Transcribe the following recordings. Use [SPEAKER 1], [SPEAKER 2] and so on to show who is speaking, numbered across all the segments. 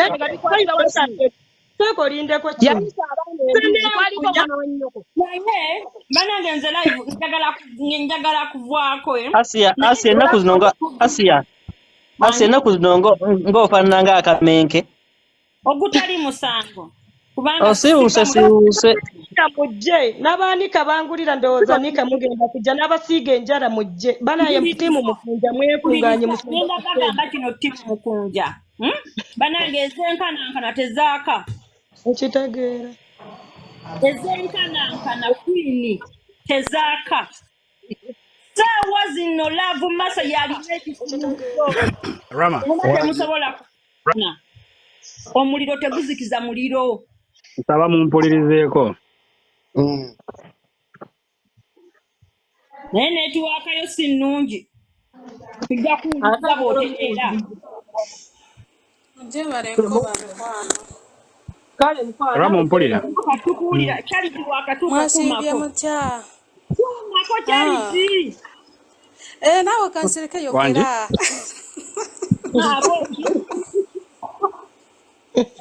[SPEAKER 1] Bana gabikwalira wasi.
[SPEAKER 2] Seko linde ko
[SPEAKER 1] Yali sabane kwaliko mwana wanyoko.
[SPEAKER 3] Naye bana ngenze live njagala kuvaako
[SPEAKER 4] Asia enaku zino nga Asia enaku zino ng'ofaanana ng'akamenke.
[SPEAKER 3] ogutali musango kubanga
[SPEAKER 4] siwuse
[SPEAKER 2] mujje n'abaanika bangulira ndowooza nika mugenda kujja n'abasiiga enjala mujje bana ye tiimu Mukunja mwekunganye
[SPEAKER 3] genda bagamba kino tiimu Mukunja banange ezenkanankana tezaaka
[SPEAKER 2] okitegeera
[SPEAKER 3] ezenkanankana kwini tezaaka saawa zino laavu masa yalina
[SPEAKER 5] Rama
[SPEAKER 3] temusobola kufuna omuliro teguzikiza muliro
[SPEAKER 5] nsaba mumpulirizeeko
[SPEAKER 3] naye neetiwaakayo si nnungi tujja kuwuliza bw'otegeera
[SPEAKER 2] kale mukwano
[SPEAKER 5] Rama mpulira
[SPEAKER 3] katukuulira Charity wakatuuka
[SPEAKER 6] Mwasiibye
[SPEAKER 3] kumako
[SPEAKER 6] mutya?
[SPEAKER 3] kumako Charity
[SPEAKER 6] Naawe kansirike yogera.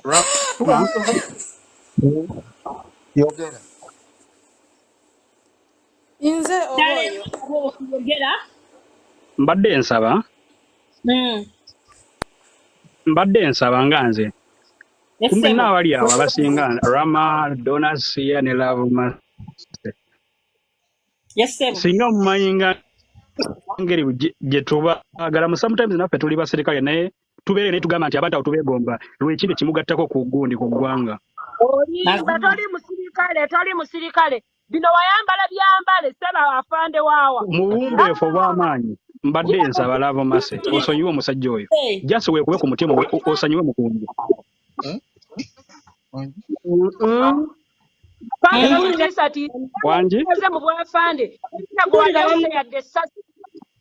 [SPEAKER 5] Rama
[SPEAKER 7] yogera
[SPEAKER 6] Inze oboyo.
[SPEAKER 3] yogera
[SPEAKER 5] mbadde nsaba nga nze kumbe n'abali awo abasinga Rama Donasia ne Love Master singa mumanyi nga ngeri gye tubaagala sometimes naffe tuli baserikale naye tubeere naye tugamba nti abantu awo tubeegomba lwekindi kimugattako ku gundi ku ggwanga
[SPEAKER 1] toli musirikale bino wayambala byambale seba afande waawa
[SPEAKER 5] mubumbeefu obw'amaanyi mbadde nsaba Love Master osonyiwe omusajja oyo jasi weekube ku mutima osonyiwe Mukunja wangi
[SPEAKER 1] mu bwafande nagwagayose yadde essasi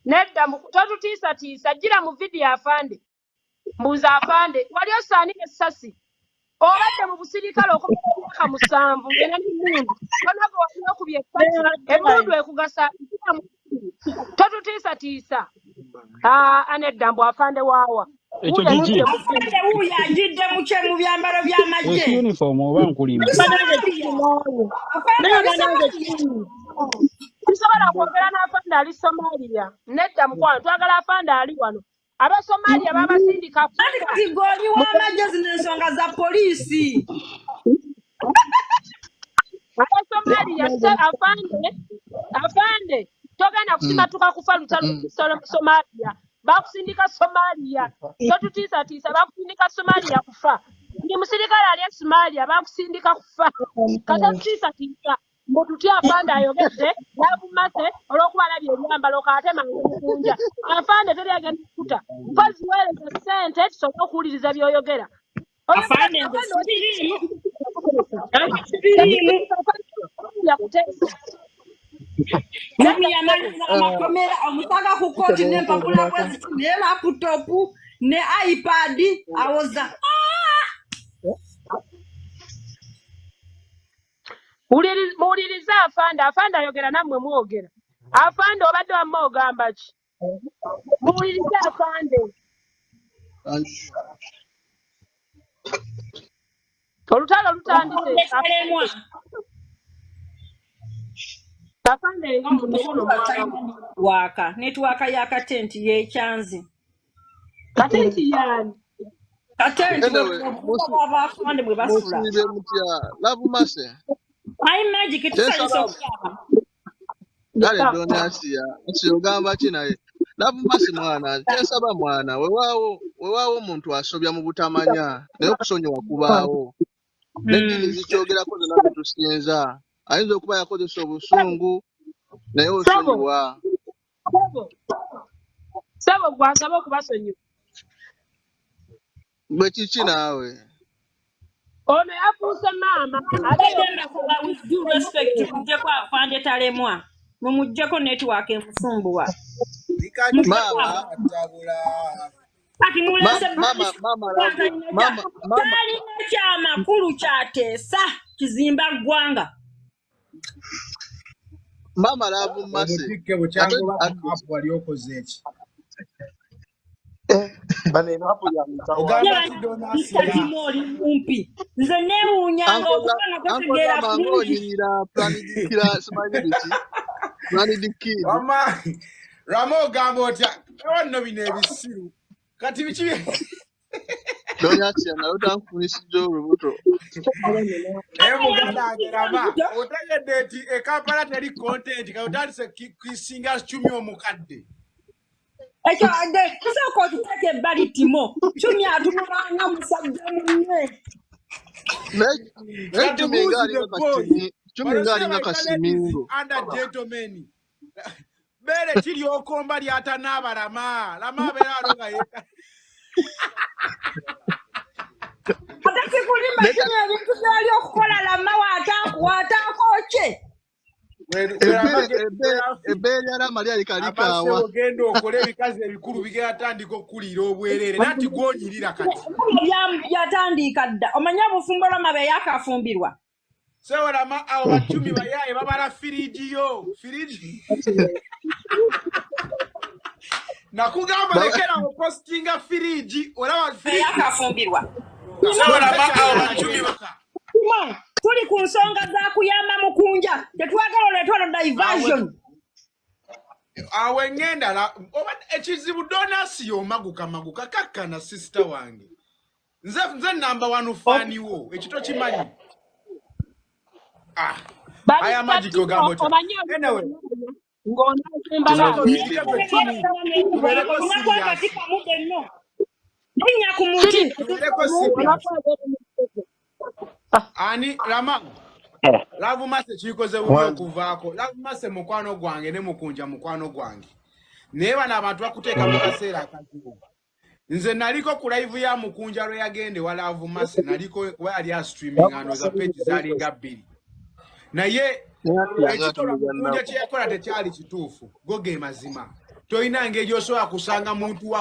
[SPEAKER 1] nedda totutiisatiisa gira mu vidiyo afande mbuuza afande wali osaanira essasi obadde mu busirikale okumaka 7 ngena n'emmundu onaga wali okubye essasi emmundu ekugasa totutiisatiisa anedda mbu afande waawa
[SPEAKER 5] ekyo gigi
[SPEAKER 3] wuuyo ajidde mu byambalo by'amagye
[SPEAKER 5] uniform oba nkulima
[SPEAKER 1] tusobola kwogera n'afande ali Somalia nedda mukwano twagala afande ali wano abasomalia babasindika
[SPEAKER 3] kati goli w'amagye zino ensonga za poliisi
[SPEAKER 1] abasomalia afande togenda kusimatuka kufa lutalo Somalia bakusindika Somalia totutiisatiisa bakusindika Somalia kufa ndi musirikale ali Somalia bakusindika kufa katotutiisatiisa mbotutya afande ayogedde yavumase olw'okuba alabye ebyambalo kaatema Mukunja afande teri agenda kukuta mpozi weereza ssente tusobole okuwuliriza by'oyogera
[SPEAKER 3] afande amakomera omutaka ku kooti n'empapula bweziti ne laputopu ne iPad awoza
[SPEAKER 1] muwulirize afande ayogera nammwe mwogera afande obadde wamma ogamba ki muwulirize afande olutalo lutandise afande nga munono
[SPEAKER 3] waka netwaka ya katenti y'ekyanzi
[SPEAKER 1] katenti yani
[SPEAKER 3] katenti abafande bwe basula
[SPEAKER 7] Love Master
[SPEAKER 3] ai magic tusanyisa okukyama
[SPEAKER 7] gale Donasia ogamba ki naye Love Master mwana kyensaba mwana weewaawo omuntu asobya mu butamanya naye okusonyiwa kubaawo n'eddiini zikyogerako zonna bitusinza ayinza okuba yakozesa obusungu naye osonyiwa
[SPEAKER 1] sabo gwasaba okubasonyiwa
[SPEAKER 7] bwe kiki naawe
[SPEAKER 1] ono yafuuse maama
[SPEAKER 3] with due respect mujjeko afande talemwa mumujjeko network enfusumbuwa
[SPEAKER 7] mama
[SPEAKER 3] kati mulese talina kyamakulu kyateesa kizimba ggwanga
[SPEAKER 7] mama Love Master
[SPEAKER 8] bw'ali okoze eki Bane hapo ya mtawa.
[SPEAKER 3] Ogamba kidonasiya.
[SPEAKER 2] Timoli mumpi. Nze neewuunyanga okubanga totegeera
[SPEAKER 7] Ankoza mango
[SPEAKER 2] bulungi.
[SPEAKER 7] nyinira planidikira simanyi biki. Planidikira.
[SPEAKER 3] Wama Ramo ogamba otya nno bino ebisiru. Kati biki
[SPEAKER 7] Donasiya nayo tanfunisijja olubuto.
[SPEAKER 3] Muganda agerama otegedde eti Kampala teri content kayotandise kisinga cumi omukadde.
[SPEAKER 2] Ekyo tusooka otuteeka ebbali Timo. Cumi atunulanga musajja munne.
[SPEAKER 7] Cumi ng'alinga kasimingo.
[SPEAKER 3] Under gentlemen. Bere kiri okomba lyatanaaba lama beera alonga yeka.
[SPEAKER 2] Ate sikulima kino ebintu byali okukola lama waataakokye.
[SPEAKER 7] Ebbeeri alama lyali kalikaawa.
[SPEAKER 3] Ogenda okola ebikazi ebikulu bigenda tandika okuliira obwereere nati gwonyirira kati.
[SPEAKER 2] Yatandika dda. Omanyi obufumbo lw'amabe yakafumbirwa.
[SPEAKER 3] Sewalama abo bacumi bayaye babala firiji yo. Firiji. Nakugamba lekera opostinga firiji olaba firiji
[SPEAKER 2] Yakafumbirwa.
[SPEAKER 3] Sewalama abo bacumi
[SPEAKER 2] Tuli ku nsonga za kuyamba Mukunja. Tetwagala oleetwala diversion.
[SPEAKER 3] Awe ngenda ekizibu donasiyo maguka kakkana sister wange. Nze number 1 fani wo ekito kimanyi. Aya magic ogamba otya. Anyway. Ani Rama Lavu mase chikoze bubi okuvaako. Lavu mase mukwano gwange ne Mukunja mukwano gwange. Neba n'abantu bakuteeka mu kaseera akazibu. Nze naliko ku live ya Mukunja lwe yagende wa Lavu mase naliko wali ya streaming ano za page zalinga 2. Naye ekitolo Mukunja kye yakola tekyali kituufu. Goge mazima. Toyina engeri osobola kusanga muntu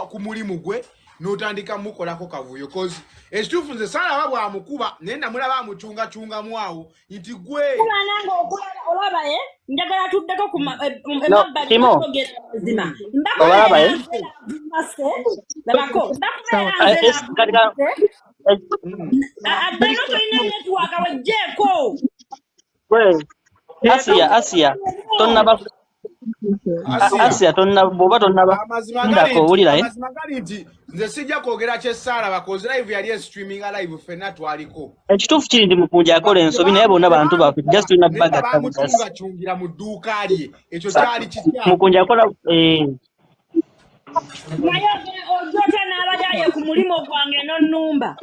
[SPEAKER 3] ku mulimu gwe n'otandika mukolako kavuyo cause ekituufu nze salaba bwamukuba naye namulaba amucunga mwawo nti gwe
[SPEAKER 2] nange olaba njagala tuddeko ku emabbali okugera mazima labako addeno tolina netiwaka wejjeeko
[SPEAKER 4] Asia boba tonnaba ndako owulira
[SPEAKER 3] amazima gali nti nze sijja kwogera kyesaala bakoze live yali streaming live fenna twaliko
[SPEAKER 4] ekituufu kiri ndi Mukunja yakola ensobi naye bonna bantu baffe just tulina baga
[SPEAKER 3] bamucunga mu dduuka lye ekyo kyali kitya
[SPEAKER 4] Mukunja yakola
[SPEAKER 2] naye ojota n'abajaye ku mulimo gwange n'onnumba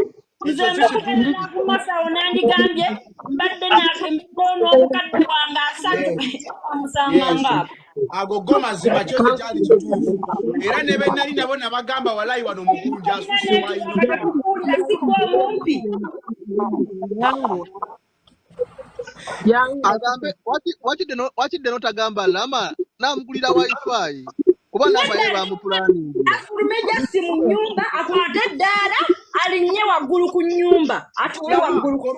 [SPEAKER 2] nze mbakugenda ku masawo nandigambye mbadde n'akemikono obukadde bwange 3 amusanganga
[SPEAKER 3] agogo mazima kyose kyali kituufu era ne bennali nabo nabagamba walayi wano Mukunja asuse
[SPEAKER 2] mumpi
[SPEAKER 7] agambe wakidde notagamba lama namugulira wifi kuba namaye bamupulaningira
[SPEAKER 2] afulumeja si mu nyumba akwate eddaala alinnye waggulu ku nyumba atuule waggulu ku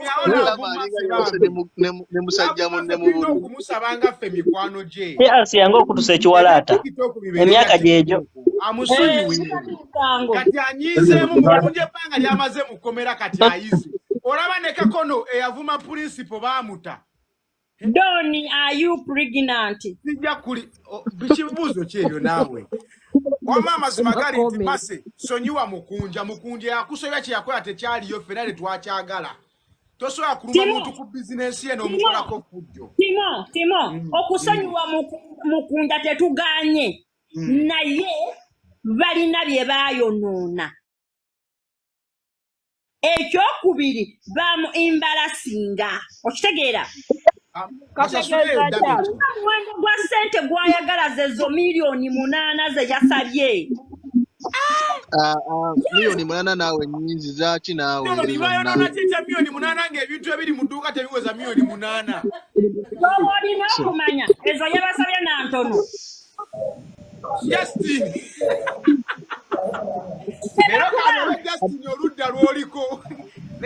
[SPEAKER 7] ne musajja munne mubuli
[SPEAKER 3] okumusabanga ffe mikwano gye
[SPEAKER 4] Asia ng'okutusa ekiwalaata emyaka gyegyo
[SPEAKER 3] amusonyiwe kati anyiizeemu Mukunja ebbanga lyamaze mukomera kati ayize olaba ne Kakono eyavuma principal baamuta
[SPEAKER 2] Doni, are you pregnant?
[SPEAKER 3] Sijja kuli bikibuuzo kyebyo naawe wama mazima gali nti mase sonyiwa Mukunja yakusobya kye yakola tekyaliyo ffenna ne twakyagala tosobola kuluma muntu ku bizinensi ye n'omukolako fujjo
[SPEAKER 2] Timo okusonyiwa Mukunja tetuganye naye balina bye baayonoona ekyokubiri bamu imbalasinga okitegeera omuwendo gwa ssente gwayagala zezo miliyoni 8 ze yasabye
[SPEAKER 7] miliyoni 8 naawe nyinzi zaki naawe
[SPEAKER 3] bayonona kyekya miliyoni 8 ng'ebintu ebiri mu dduuka tebiweza miliyoni 8
[SPEAKER 2] olina okumanya ezo yabasabye na ntono
[SPEAKER 3] Justin era kana Justin oludda lwoliko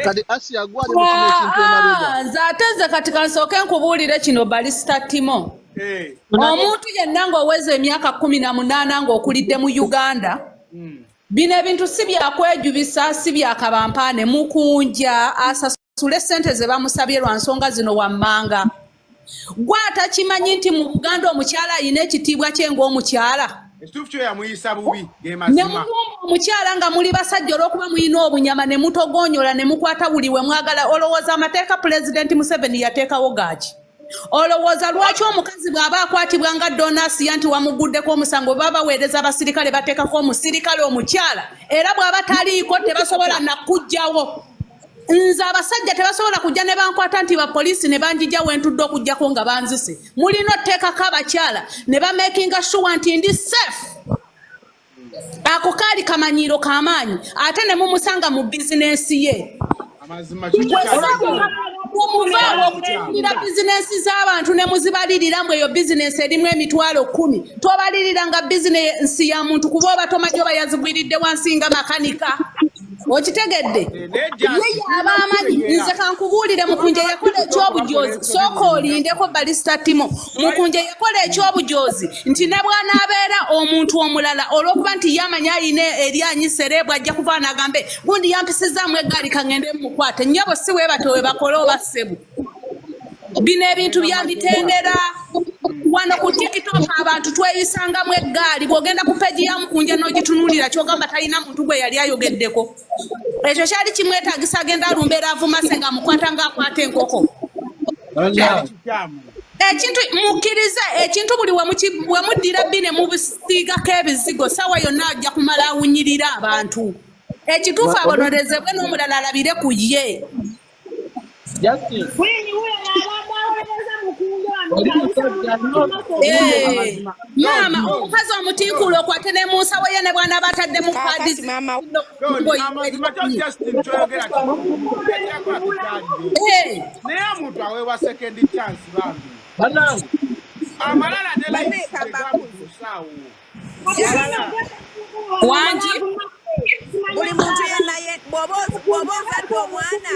[SPEAKER 7] kati Asia gwali mu kino ekintu emabega
[SPEAKER 6] nze ate nze kati kansooke nkubuulire kino Balista Timo omuntu yenna ng'oweza emyaka 18 ng'okulidde mu Uganda Bino ebintu si byakwejubisa si byakabampaane. Mukunja asasule ssente ze bamusabye lwa nsonga zino wammanga. Gwe atakimanyi nti mu Buganda omukyala alina ekitiibwa kye ng'omukyala. Ne mulumba omukyala nga muli basajja olw'okuba mulina obunyama ne mutogonyola ne mukwata buli we mwagala. Olowooza amateeka Pulezidenti Museveni yateekawo gaaki? Olowooza lwaki omukazi bw'aba akwatibwa nga Donasiya nti wamuguddeko omusango baba baweereza abasirikale bateekako omusirikale omukyala era bw'aba taliiko tebasobola nakugjawo. Nze abasajja tebasobola kujja ne bankwata nti bapoliisi ne banjija wentudde okugjako nga banzise. Mulina otteekako abakyala ne bamakinga sure nti ndi safe. Ako kaali kamanyiiro k'amaanyi ate ne mumusanga mu bizinensi ye. Mumuvaabo okutumbira bizinensi z'abantu ne muzibalirira mwe eyo bizinensi erimu emitwalo 10. Tobalirira nga bizinensi ya muntu kuba oba tomanyi oba yazigwiridde wansi nga makanika. Okitegedde? Ye aba amanyi. Nze kankubuulire Mukunja yakola ekyobujozi. Sooka olindeko Balista Timo. Mukunja yakola ekyobujozi nti ne bw'anaabeera omuntu omulala olw'okuba nti yamanya alina eryanyi sereebwa ajja kuva n'agambe gundi yampisizaamu eggaali kangende mukwate. Nnyabo si weebate we bakole oba ssebo. Bino ebintu byabitendera. Wano ku TikTok abantu tweyisangamu eggaali bw'ogenda ku peegi ya Mukunja n'ogitunuulira ky'ogamba talina muntu gwe yali ayogeddeko. Ekyo kyali kimwetaagisa agenda alumbeera avumase nga mukwata ng'akwata enkoko. Ekintu mukkirize ekintu buli we muddira bbi ne mubisiigako ebizigo sawa yonna ajja kumala awunyirira abantu. Ekituufu abonerezebwe n'omulala alabire ku ye. Maama omukazi omutiikuula okwate ne mu nsawo ye ne bwana batadde mu kaadi
[SPEAKER 3] naye omuntu aweebwa second chance bambi amalala ne
[SPEAKER 6] wangi
[SPEAKER 9] buli muntu yenna bw'oba ozadde omwana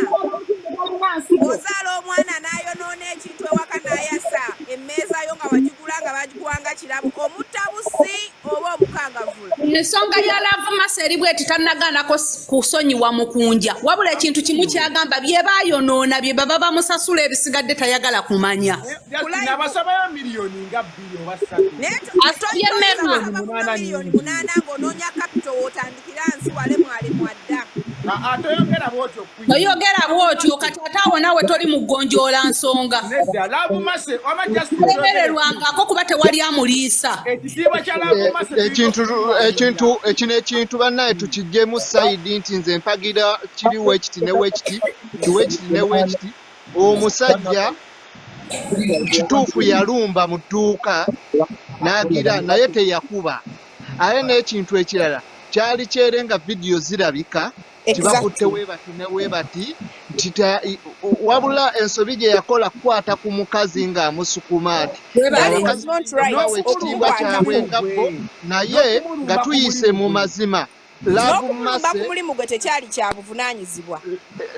[SPEAKER 9] ozaala omwana n'ayonoona ekintu ewaka n'ayasa emmeeza yo nga wagigula nga bagikuwanga kirabu omutabusi oba omukangavula.
[SPEAKER 6] Ensonga ya Lavumasa eri bweti tannagaanako kusonyiwa Mukunja wabula ekintu kimu kyagamba bye baayonoona bye baba bamusasula ebisigadde tayagala kumanya.
[SPEAKER 3] Abasabayo miliyoni nga 2 oba 3.
[SPEAKER 9] miliyoni 8 ng'onoonya kapito w'otandikira nsi wale mwali mwadda.
[SPEAKER 6] Oyogera bw'otyo kati ate awo naawe toli mugonjoola nsonga. Temererwangako kuba tewali amuliisa.
[SPEAKER 7] Ekintu bannaye tukiggyemu sayidi nti nze mpagira kiri weekiti ne weekiti kiweekiti ne weekiti. Omusajja kituufu yalumba mu dduuka n'agira naye teyakuba. Aye n'ekintu ekirala kyali kyerenga vidiyo zirabika tibakutte weebati ne weebati wabula ensobi gye yakola kukwata ku mukazi ng'amusukuma ati nawe ekitiibwa kyabwe ngabbo naye nga tuyise mu mazima.
[SPEAKER 9] Mulimu gwe tekyali kya buvunaanyizibwa.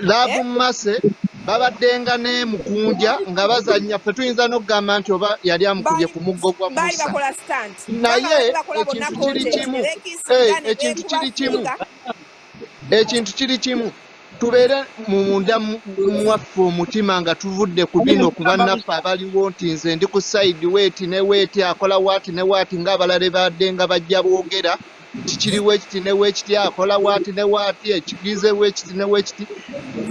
[SPEAKER 7] Lavumase babaddenga ne Mukunja nga bazannya ffe tuyinza n'okugamba nti oba yali amukubye ku muggo gwa Musa naye ekintu kiri kimu tubeere munda mwaffe omutima nga tuvudde ku bino ku bannaffe abaliwo nti nze ndi ku sayidi weeti ne weeti akola waati ne waati ng'abalala badde nga bajja boogera kikiri weekiti ne weekiti akola waati ne waati ekigize weekiti ne weekiti.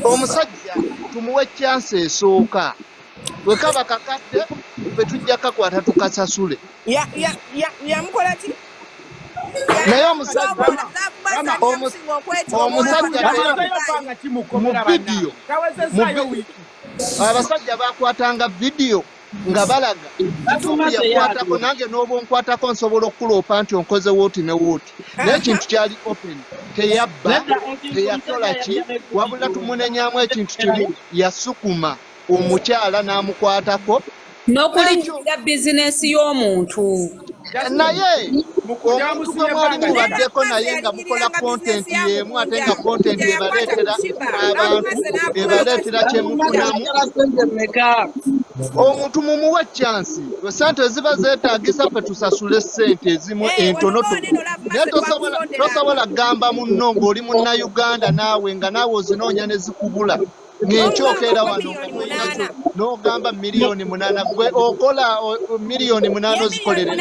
[SPEAKER 7] Omusajja tumuwe chance esooka bwe kaba kakadde ffe tujja kakwata tukasasule.
[SPEAKER 9] Yamukola ki?
[SPEAKER 7] Naye omusajja mu vidiyo abasajja bakwatanga vidiyo nga balaga kituufu yakwatako nange n'oba onkwatako nsobola okuloopa nti onkoze wooti ne wooti naye ekintu kyali open teyabba teyakola ki wabula tumunenyaamu ekintu kimu yasukuma omukyala n'amukwatako
[SPEAKER 6] n'okulinnyirira bizinensi y'omuntu.
[SPEAKER 7] Naye omuntu gwe mwali mubaddeko naye nga mukola kontenti y'emu ate nga kontenti ebaleetera abantu ebaleetera kye mufunamu omuntu mumuwe chance sente ziba zeetaagisa ffe tusasule sente ezimu entono naye tosobola gamba munno ng'oli munnayuganda naawe nga naawe ozinoonya ne zikubula ng'enkyokeera wano n'ogamba miliyoni 8 gwe okola miliyoni 8 ozikolera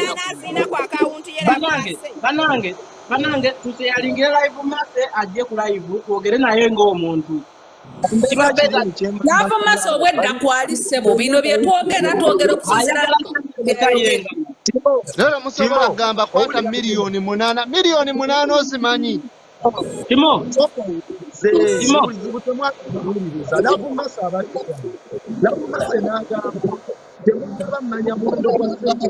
[SPEAKER 10] banange tuseyalingira live mase ajje ku live twogere naye ng'omuntu
[SPEAKER 6] Nava maso obwedda kwalise mu bino bye twogera okusinzira
[SPEAKER 7] lero musobola kugamba kwata miliyoni 8 miliyoni 8 ozimanyi
[SPEAKER 10] Timo
[SPEAKER 8] bamanya muwendo gwa sente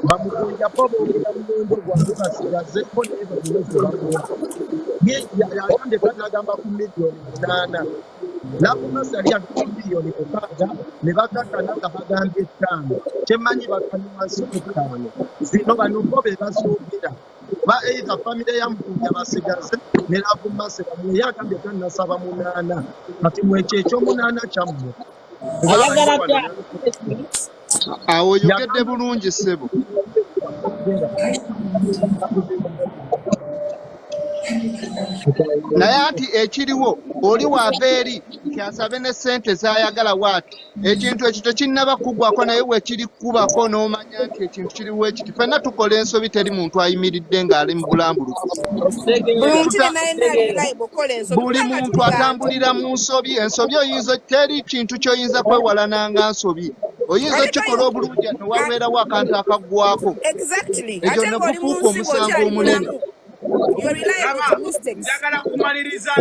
[SPEAKER 8] bamukunja pobo muwendo gwa basigaze ko nebe biweze bakola yayonde bagamba ku miliyoni 8 nakumasa lya miliyoni 9 ne bakakana nga bagambye 5 kyemanyi bakanywa sokutano zino bano bobe basuubira ba either family ya Mukunja basigaze ne nakumasa bamwe yakambye kanasaba 8 kati mweche ekyo 8 kyammwe awo yogedde bulungi ssebo naye ati ekiriwo oli wabeeri nti asabe ne ssente z'ayagala waati ekintu ekyo tekinnaba kuggwako naye wekiri kubako n'omanya nti ekintu kiriwo ekiti ffenna tukola ensobi teri muntu ayimiridde ng'ali mu bulambulukuzi buli muntu atambulira mu nsobi ensobi oyinza teri kintu ky'oyinza kwewalananga nsobi oyinza okikola obulungi newabeerawo akantu akaggwako ekyo ne kufuuka omusango omunene
[SPEAKER 3] njagala kumaliriza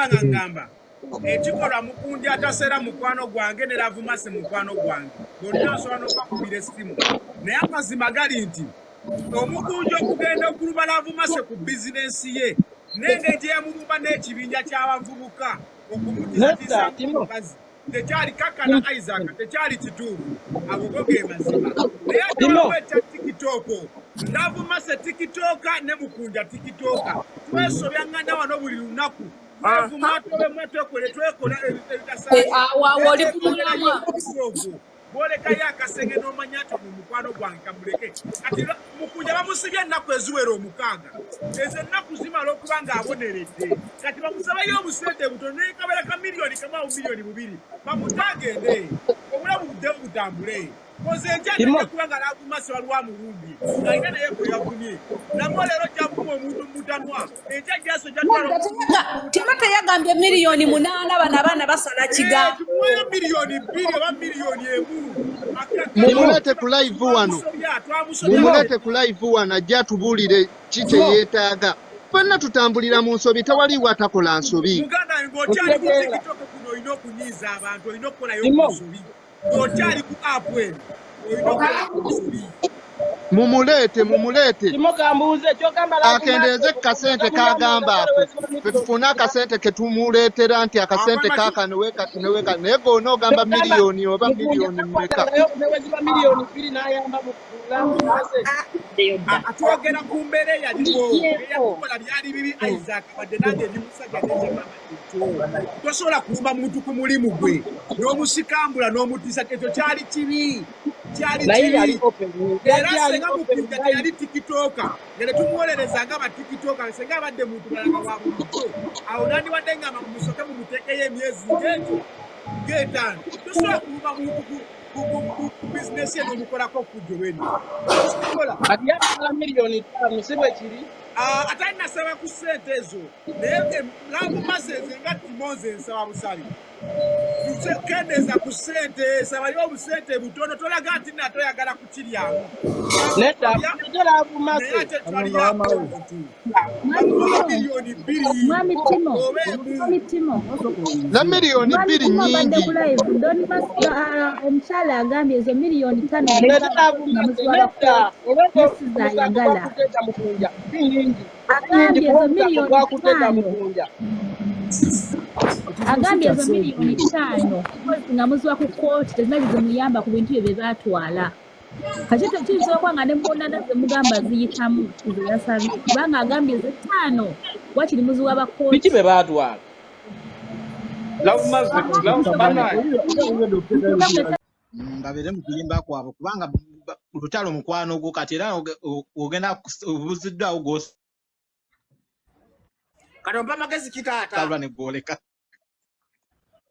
[SPEAKER 3] nga ngamba ekikolwa Mukunja Atasera mukwano gwange ne Lavumase mukwano gwange bonna osobola n'okubakubira essimu naye amazima gali nti Omukunja okugenda okuluba Lavumase ku bizinensi ye n'engeri gye yamulumba n'ekibinja ky'abavubuka okumutiisatiisa mukazi tekyali kakana Isaac tekyali kituufu agogo ge mazima naye ateweta tikitoko Lavumase tikitoka ne Mukunja tikitoka twesobya nganda wano buli lunaku boleka yakasenge n'omanya nti mu mukwano gwange kamuleke kati Mukunja bamusibye ennaku eziwera 6 ezo ennaku zimala okuba ng'aboneredde kati bamusabayo obusente butono naye kabera ka miliyoni kamaawo miliyoni 2 bamutagende obulamu budde butambule koze enjanja kuba nga Lavumase waliwo mulumbi ng'alina naye gwe yagumye namwo leero kyakuma omuntu mutamwa enjanja yaso
[SPEAKER 6] Timata yagambye miliyoni 8 bano abaana basala kigambo
[SPEAKER 3] miliyoni 2 oba miliyoni 1
[SPEAKER 7] mumulete ku live wano mumulete ku live wano ajja tubuulire ki kye yeetaaga ffenna tutambulira mu nsobi tewaliwo atakola nsobi
[SPEAKER 3] muganda ng'okyali ku tikitoke kuno olina okunyiiza abantu olina okukolayo ku nsobi ng'okyali ku apu eno olina okukola ku nsobi
[SPEAKER 7] mumulete akendeeze kasente kagamba ako fetufune akasente ketumuleetera nti akasente kaka neweka naye gonna ogamba miliyoni oba miliyoni mmeka
[SPEAKER 3] atwogera ku mbeera eyaliwo eyakukola byali bibi Isaac wadde nange ndi musajja nekyamama tosobola kulumba muntu ku mulimu gwe n'omusikambula n'omutiisa ekyo kyali kibi era senga Mukunja teyali tikitoka ngere tumuwolereza nga batikitoka senga abadde muntu balanga wa bulijjo awo nandiwadde ngamba mumusoke mumuteekeyo emyezi ng'etaano tosobola kulumba muntu ku bizinesi eno omukolako okujjo bweno
[SPEAKER 10] miliyoni 5 si bwe kiri
[SPEAKER 3] atali nasaba ku ssente ezo naye Lavumase nze nga Timonze nsaba busali kendeeza ku ssente sabayo obusente butono tolaga nti natoyagala kukiryamu naye ate twaliyamu miliyoni 2
[SPEAKER 7] na miliyoni 2 nyingi
[SPEAKER 11] omukyala agambye ezo miliyoni 5 agambye ezo miliyoni 5 agambye ezo miliyoni 5 nga muziwa ku kooti tezina zimuyamba ku bintu bye batwala kati tekiyinza okuba nga ne mbonana zemugamba ziyitamu ze yasabye kubanga agambye ezo 5 wakiri muziwa bakooti
[SPEAKER 10] biki be batwala Love maze, love banai.
[SPEAKER 8] Babere mu kuyimba kwabwe kubanga lutalo mukwano gwo kati era ogenda obuziddwawo gwosa
[SPEAKER 3] Kati ompa magezi ki taata?
[SPEAKER 8] ne gwoleka.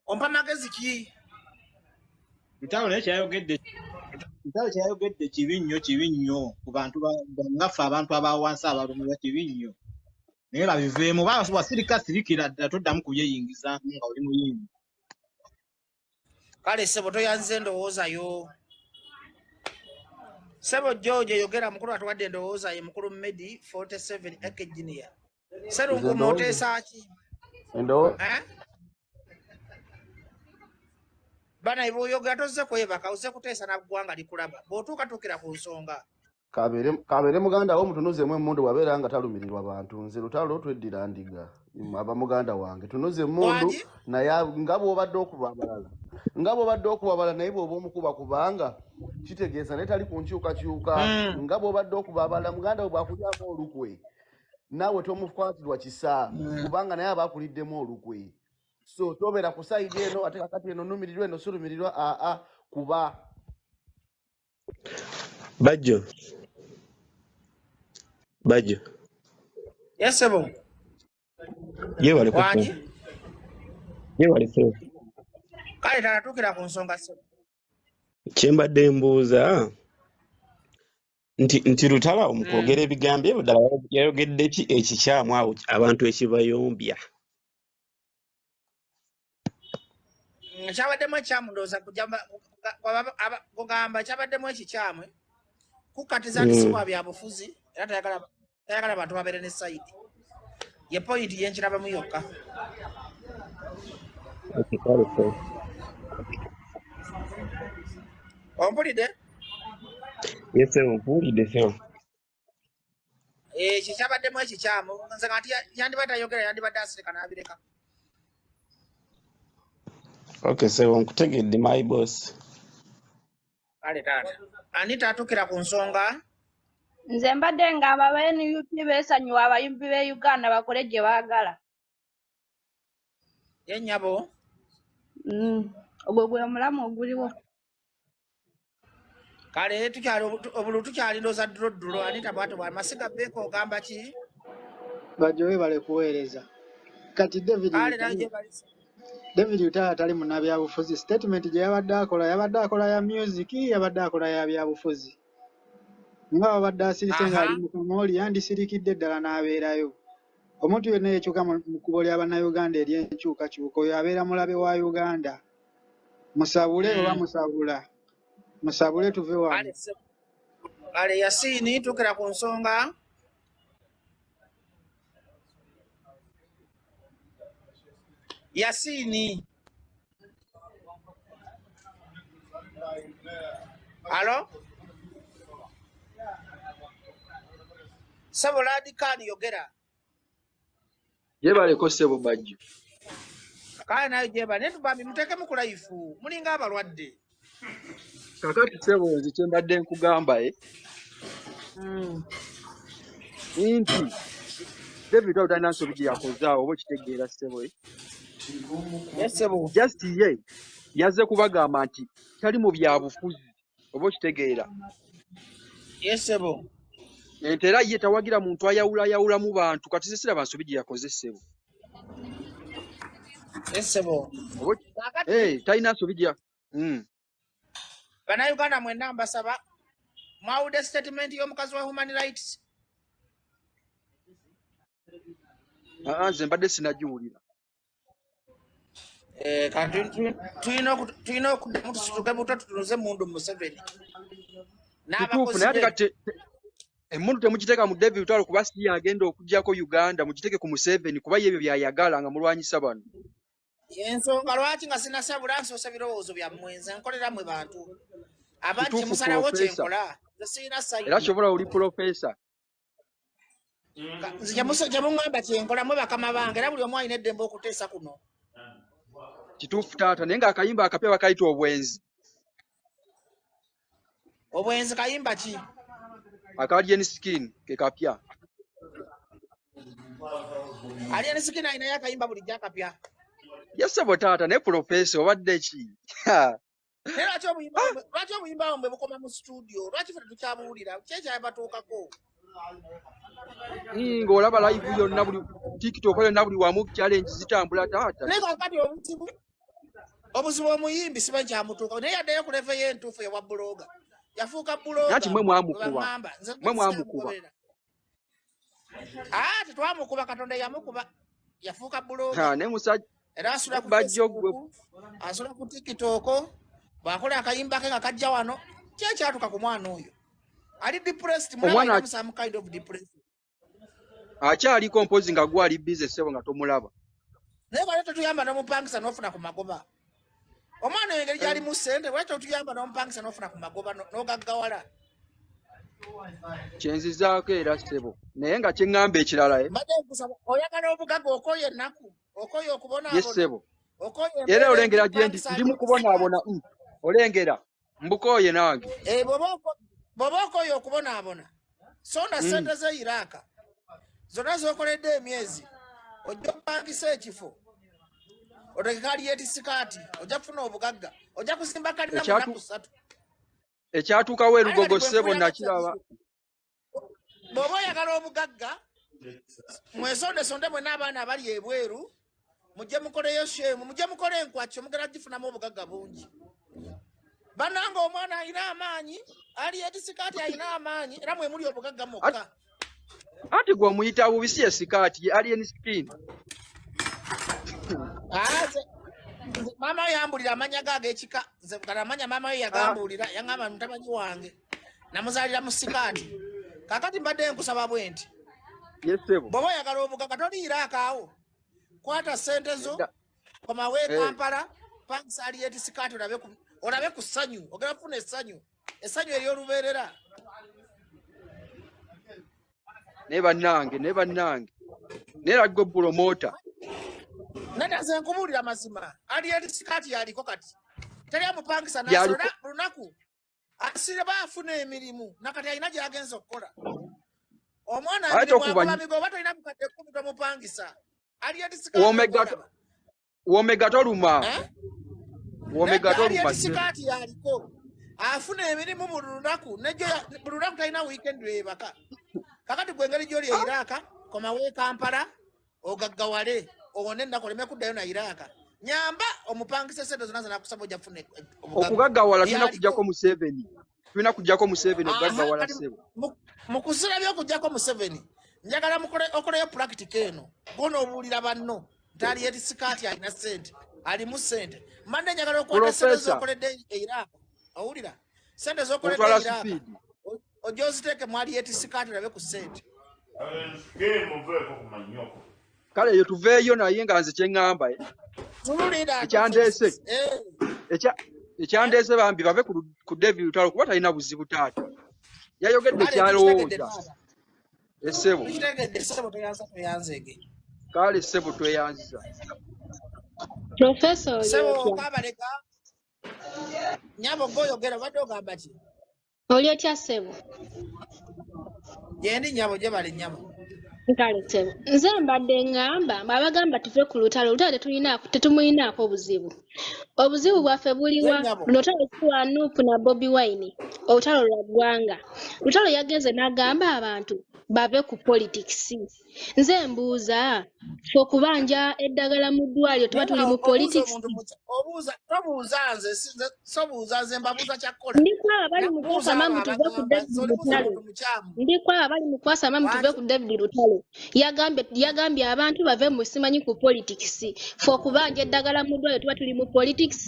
[SPEAKER 3] Ompa magezi ki?
[SPEAKER 8] Lutalo naye kyayogedde kibi nnyo ku bantu ngaffe abantu abawansi abalumira kibi nnyo. Naye babiveemu wasirika sirikira ddala toddamu kubyeyingiza nga oli muyimbi.
[SPEAKER 3] Kale sebo toyanze ndowoozayo. Sebo George yogera mukulu atuwadde ndowooza ye mukulu Medi 47 Engineer. Serungu moteesa ki? Bana ibo yogera tozze kwebaka uze kuteesa na ggwanga likulaba. Bw'otuuka tuukira ku nsonga.
[SPEAKER 12] Kabere muganda wo mutunuzeemu emmundu wabeera nga talumirirwa bantu. Nze lutalo tweddira ndiga. Aba muganda wange tunuze emmundu naye nga bw'obadde okuba abalala. Nga bw'obadde okuba abalala naye bw'oba omukuba kubanga kitegeeza naye tali ku nkyukakyuka. Nga bw'obadde okuba abalala muganda we bw'akulyamu olukwe. Naawe tomukwatirwa kisa kubanga naye aba akuliddemu olukwe. So tobeera ku sayidi eno ate kakati eno numirirwa eno sulumirirwa kuba.
[SPEAKER 13] Bajo.
[SPEAKER 3] Yes, sebo.
[SPEAKER 13] Yewale ko. Yewale ko.
[SPEAKER 3] Kale tanatukira ku nsonga sebo.
[SPEAKER 13] Kyembadde mbuuza nti lutala omukwogera ebigambo ebyo ddala yayogedde ki ekikyamu awo abantu ekibayombya.
[SPEAKER 3] Kyabaddemu ekyamu ndowooza kugamba kyabaddemu ekikyamu kukatiza nti si wa byabufuzi era tayagala bantu babeere ne sayidi. Ye pointi yenkirabamu yokka. Ompulidde?
[SPEAKER 13] Yes, ompulidde sir.
[SPEAKER 3] Kikyabaddemu ekikyamu nze nga yandibadde ayogera yandibadde asirika n'abireka.
[SPEAKER 13] Okay, so nkutegedde my boss.
[SPEAKER 3] Kale taata. Ani taatukira ku nsonga?
[SPEAKER 14] Nze mbadde ngamba ba NUP beesonyiwa abayimbi b'e Uganda bakole gye baagala.
[SPEAKER 3] Ye nnyabo?
[SPEAKER 14] Ogwo gwe omulamu oguliwo.
[SPEAKER 3] Kale obulu tukyali ndooza ddulo Anita bw'ato bw'amasiga Beko ogamba ki?
[SPEAKER 15] Bajo webale kuweereza. Kati David Utah atali munnabyabufuzi statement gye yabadde akola ya music yabadde akola ya byabufuzi. Nga babadde asirise ng'ali mu kamooli yandisirikidde ddala n'abeerayo. Omuntu yenna yekyuka mu kkubo ly'Abannayuganda ery'enkyukakyuka oyo abeera mulabe wa Uganda. Musabule oba musabula. Musabule tuve wano.
[SPEAKER 3] Kale Yasini tukira ku nsonga. Yasini. Alo? Sebo Ladikani yogera.
[SPEAKER 15] Yebaleko Sebo Bajjo.
[SPEAKER 3] Kale nayo jeba ne tubambi mutekemu ku life mulinga abalwadde.
[SPEAKER 15] Kakati Sebo nze kye mbadde nkugamba nti David Utah nsobi yakozaawo oba kitegeera Sebo just ye yazze kubagamba nti tali mu byabufuzi oba kitegeera
[SPEAKER 3] Sebo
[SPEAKER 15] ente era ye tawagira muntu ayawula mu bantu kati sisira bansobi gye yakoze Sebo talina nsobi gya
[SPEAKER 3] Bannayuganda mwenna mbasaba mwawudde statement y'omukazi wa human rights.
[SPEAKER 15] Nze mbadde sinagiwulira.
[SPEAKER 3] Tulina okuddamu tusituke buto tutunuze mundu Museveni.
[SPEAKER 15] Kituufu naye kati emmundu temugiteeka mu David Utah kuba si agenda okuggyako Uganda mugiteeke ku Museveni kuba ye ebyo byayagala nga mulwanyisa bano.
[SPEAKER 3] Ensonga lwaki nga sinasabula nsoosa birowoozo byammwe nze nkolera mmwe bantu. Abantu temusalawo kyenkola.
[SPEAKER 15] Era kyobola oli profesa.
[SPEAKER 3] Nze kyemuŋŋamba kyenkola mmwe bakama bange era buli omu alina eddembe okuteesa kuno.
[SPEAKER 15] Kituufu taata naye ng'akayimba akapya bakayita obwenzi.
[SPEAKER 3] Obwenzi kayimba ki?
[SPEAKER 15] Alien Skin ke kapya.
[SPEAKER 3] Alien Skin ayinayo akayimba bulijjo akapya.
[SPEAKER 16] Yese botata ne professor obadde ki?
[SPEAKER 17] Naye lwaki omuyimba mwe mukoma mu studio lwaki ffe tukyabuwulira kyekyabatuukako
[SPEAKER 16] Ng'olaba live yonna buli TikTok yonna buli wamu challenge zitambula taata.
[SPEAKER 17] naye kakati obuzibu omuyimbi simanyi kyamutuuka naye yaddeyo ku leve y'entuufu ewa buloga yafuuka buloga
[SPEAKER 16] Nati mwe mwamukuba
[SPEAKER 17] tetwamukuba Katonda yamukuba yafuuka buloga
[SPEAKER 16] ne musajja
[SPEAKER 17] era asula ku Facebook asula ku TikTok bwakola akayimba ke nga kajja wano kyekyatuka ku mwana oyo ali depressed mulaba some kind of depression
[SPEAKER 16] akyali composing nga gwali busy sebo nga tomulaba
[SPEAKER 17] naye bale tetuyamba n'omupangisa n'ofuna ku magoba omwana oyo engeri gyali mu ssente bwekyo tetuyamba n'omupangisa n'ofuna ku magoba n'ogaggawala
[SPEAKER 16] kyenzizaako era sebo naye nga kyeŋŋamba ekirala
[SPEAKER 17] oyagala obugagga okoye ennaku okoye okubonaabona
[SPEAKER 16] ye sebo era olengera gye ndi mu kubonaabona olengera mbukoye nange
[SPEAKER 17] bw'oba okoye okubonaabona sonda ssente ze Iraka zonna z'okoledde emyezi ojja kupangisa ekifo otegeka aliyeti sikaati ojja kufuna obugagga ojja kusimba kalina mu nnaku 3
[SPEAKER 16] ekyatuukawo erugogo ssebo nakiraba
[SPEAKER 17] bw'oba oyagala obugagga mwesondesonde mwe n'abaana abali ebweru mujje mukoleyo shemu mujje mukole enkwaki omugala gifunamu obugagga bungi bannanga omwana alina amaanyi aliyeti sikaati alina amaanyi era mwe muli obugagga mokka
[SPEAKER 16] ati gwe omuyita bubisi ye sikaati ye alien skin
[SPEAKER 17] mama we yambulira amanya gag'ekika nze kala amanya mama we yagambulira yaŋŋamba mutamanyi wange namuzaalira mu sikaati kakati mbadde nkusaba bwe nti bw'oba oyagala obugagga toliira akaawo kwata ssente zo komawe Kampala pangisa aliyeti sikaati olabe ku ssanyu ogenda kufuna essanyu ery'olubeerera
[SPEAKER 16] ne bannange naye gwe promota
[SPEAKER 17] nadaze nkubuulira mazima aliyeti sikaati yaliko kati teri amupangisa nasola lunaku asire baafuna emirimu nakati alina gy'agenza okukola omwana emirimu oba tolina mukadde 10 tomupangisa aliyeti sikaati
[SPEAKER 16] womega toluma
[SPEAKER 17] aliyeti sikaati yaliko afuna emirimu buli lunaku talina weekend webaka kakati gwengeri gy'oli e Iraka komawe Kampala ogaggawale owone ennaku oleme kuddayo na Iraka nyamba omupangisa sente zonna zinakusaba ojja kufuna
[SPEAKER 16] okugaggawala tulina kujjako Museveni okugaggawala sebo
[SPEAKER 17] mu kusira by'okujjako Museveni njagala okoleyo practical eno gw'onoobuulira banno nti aliyeti sikaati alina ssente alimu ssente mande njagala okwata sente z'okoledde e Iraka owulira sente z'okoledde e Iraka ojja oziteeke mu aliyeti sikaati olabe ku ssente
[SPEAKER 16] kale eyo tuveeyo naye nga nze kyeŋŋamba ekyandeese bambi bave ku David Lutalo kuba talina buzibu taata yayogedde kyalowooza essebo kale ssebo tweyanziza
[SPEAKER 1] Professor
[SPEAKER 17] Kabaleka nyabo goyogera badde ogamba ki
[SPEAKER 1] oli otya ssebo
[SPEAKER 17] gyendi nyabo gye bali nyabo
[SPEAKER 1] nkale ssebo nze mbadde ngamba abagamba tuve ku lutalo tetumulinaako obuzibu bwaffe buliwa lutalo kuwa Nuupu na Bobi Wine olutalo lwa ggwanga lutalo yagenze n'agamba abantu bave ku politics nze mbuuza fe okubanja eddagala mu ddwaliro tuba tuli mu politics ndikwaba abali mu kwasamamu tuve ku David Lutalo yagambye abantu bave mu simanyi ku politics fe okubanja eddagala mu ddwaliro tuba tuli mu politics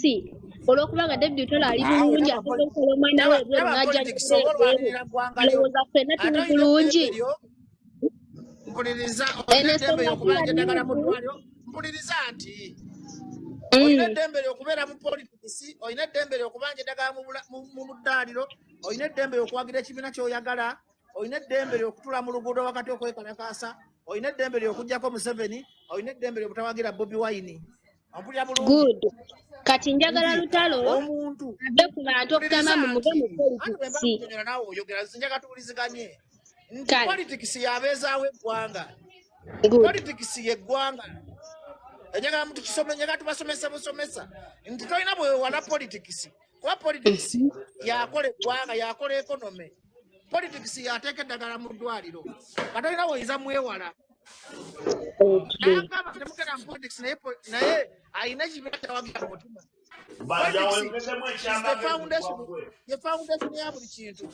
[SPEAKER 1] olw'okubanga David Lutalo ali bulungi asobola okukola omwana we ebweru n'ajja lowooza ffenna tuli bulungi
[SPEAKER 17] mpuliriza nti olina eddembe ly'okubeera mu politics olina eddembe ly'okubanja eddagala mu ddaaliro olina eddembe ly'okuwagira ekibiina ky'oyagala olina eddembe ly'okutula mu luguudo wakati okwekalakaasa olina eddembe ly'okuggyako Museveni olina eddembe ly'okutawagira Bobi Wine ompulira bulungi
[SPEAKER 1] kati njagala Lutalo
[SPEAKER 17] omuntu
[SPEAKER 1] ave ku bantu okugamba muve mu politics
[SPEAKER 17] nawe oyogera nsinjaga tuwuliziganye nti politics yabeezaawo eggwanga politics y'eggwanga enyaga mtu kisome nyaga tubasomesa busomesa nti toina bwe wala politics kwa politics yakole gwanga yakole economy politics yateke dagala mu ddwaliro katoina woyiza mwewala agamba temukera mu politics naye ayina kibata wagira mutima the foundation ya buli kintu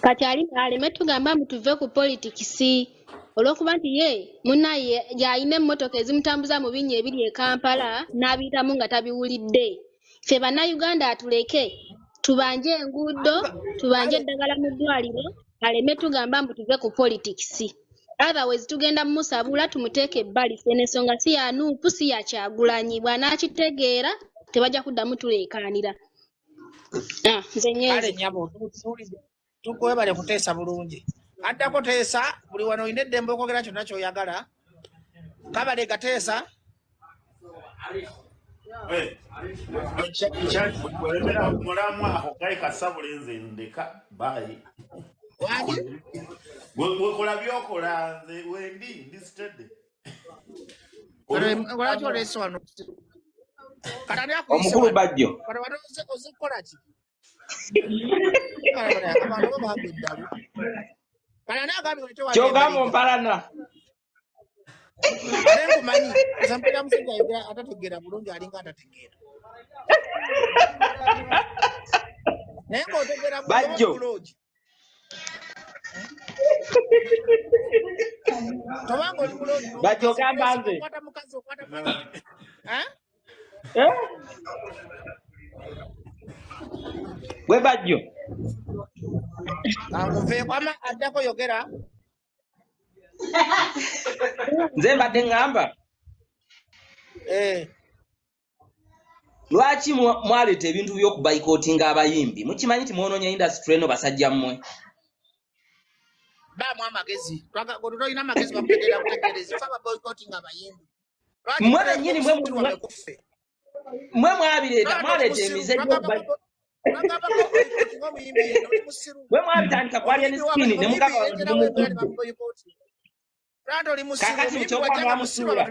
[SPEAKER 18] kati ali aleme tugamba mutuve ku politics olwokuba nti ye munaye yalina emmotoka ezimutambuza mu binnya ebiri e Kampala n'abiyitamu nga tabiwulidde ffe bannayuganda atuleke tubanje enguudo tubanje eddagala mu ddwaliro aleme tugamba mutuve ku politics otherwise tugenda mumusabula tumuteeke ebbali ffe n'ensonga si ya Nuupu si ya Kyagulanyi bw'anaakitegeera tebajja kuddamu tuleekaanira nze nyenze
[SPEAKER 17] tukwebale kuteesa bulungi addako teesa buli wano oyina eddembe okwogera kyonna ky'oyagala kabale gateesa
[SPEAKER 19] mulamwa aho gayi kasabule nze ndeka bayi wekola byokola nze wendi ndisitedde
[SPEAKER 17] lwaki oleese wano
[SPEAKER 20] omukulu bajjo
[SPEAKER 17] ozikola ki
[SPEAKER 20] kyogamba ompalana
[SPEAKER 17] nkumanyi zampira musajja ayogera atategeera bulungi alinga atategeera naye ng'otegeera bulungi tobanga oli bulungi
[SPEAKER 20] bajjo ogamba nze
[SPEAKER 17] okwata mukazi okwata
[SPEAKER 20] bwe bajjo
[SPEAKER 17] kanguveeko ama addako yogera
[SPEAKER 20] nze mbadde ŋŋamba lwaki mwaleeta ebintu by'okubayikootinga abayimbi mukimanyi nti mwononya indasitule eno basajja mmwe
[SPEAKER 17] baamu amagezi tolina amagezi bakutegeera butegeerezi fa baboyikotinga abayimbi
[SPEAKER 20] mmwe bennyini mwe mwaleeta emize bwe mwabitandika kwalya ne sikini ne mugamba kakati mukyogera mwamusuula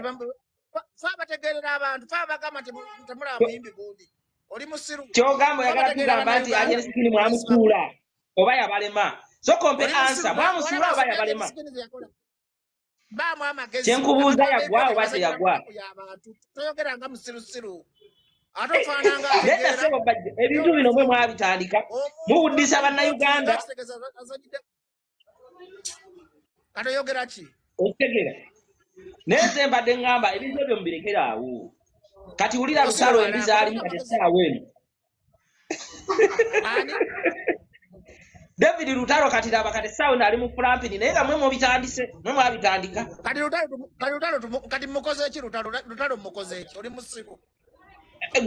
[SPEAKER 17] fa bategeerera abantu fa bagamba temulaba muyimbi gundi oli musiru
[SPEAKER 20] kyogamba oyagala kugamba nti alya ne sikini mwamusuula oba yabalema so kompe ansa mwamusuula oba yabalema
[SPEAKER 17] baamu amagezi
[SPEAKER 20] kyenkubuuza yagwa oba teyagwa
[SPEAKER 17] toyogera nga musirusiru ate ofaananga
[SPEAKER 20] ebintu bino mwe mwabitandika mubuddisa bannayuganda
[SPEAKER 17] kati oyogera ki
[SPEAKER 20] okitegera naye nze mbadde ŋŋamba ebintu ebyo mubirekere awo kati wulira lusalo embizaalimu kati essaawa eno David Lutalo kati laba kati essaawa eno ali mu fulampini naye nga mwe mubitandise mwe mwabitandika
[SPEAKER 17] kati mukoze eki Lutalo mukoze eki oli musiru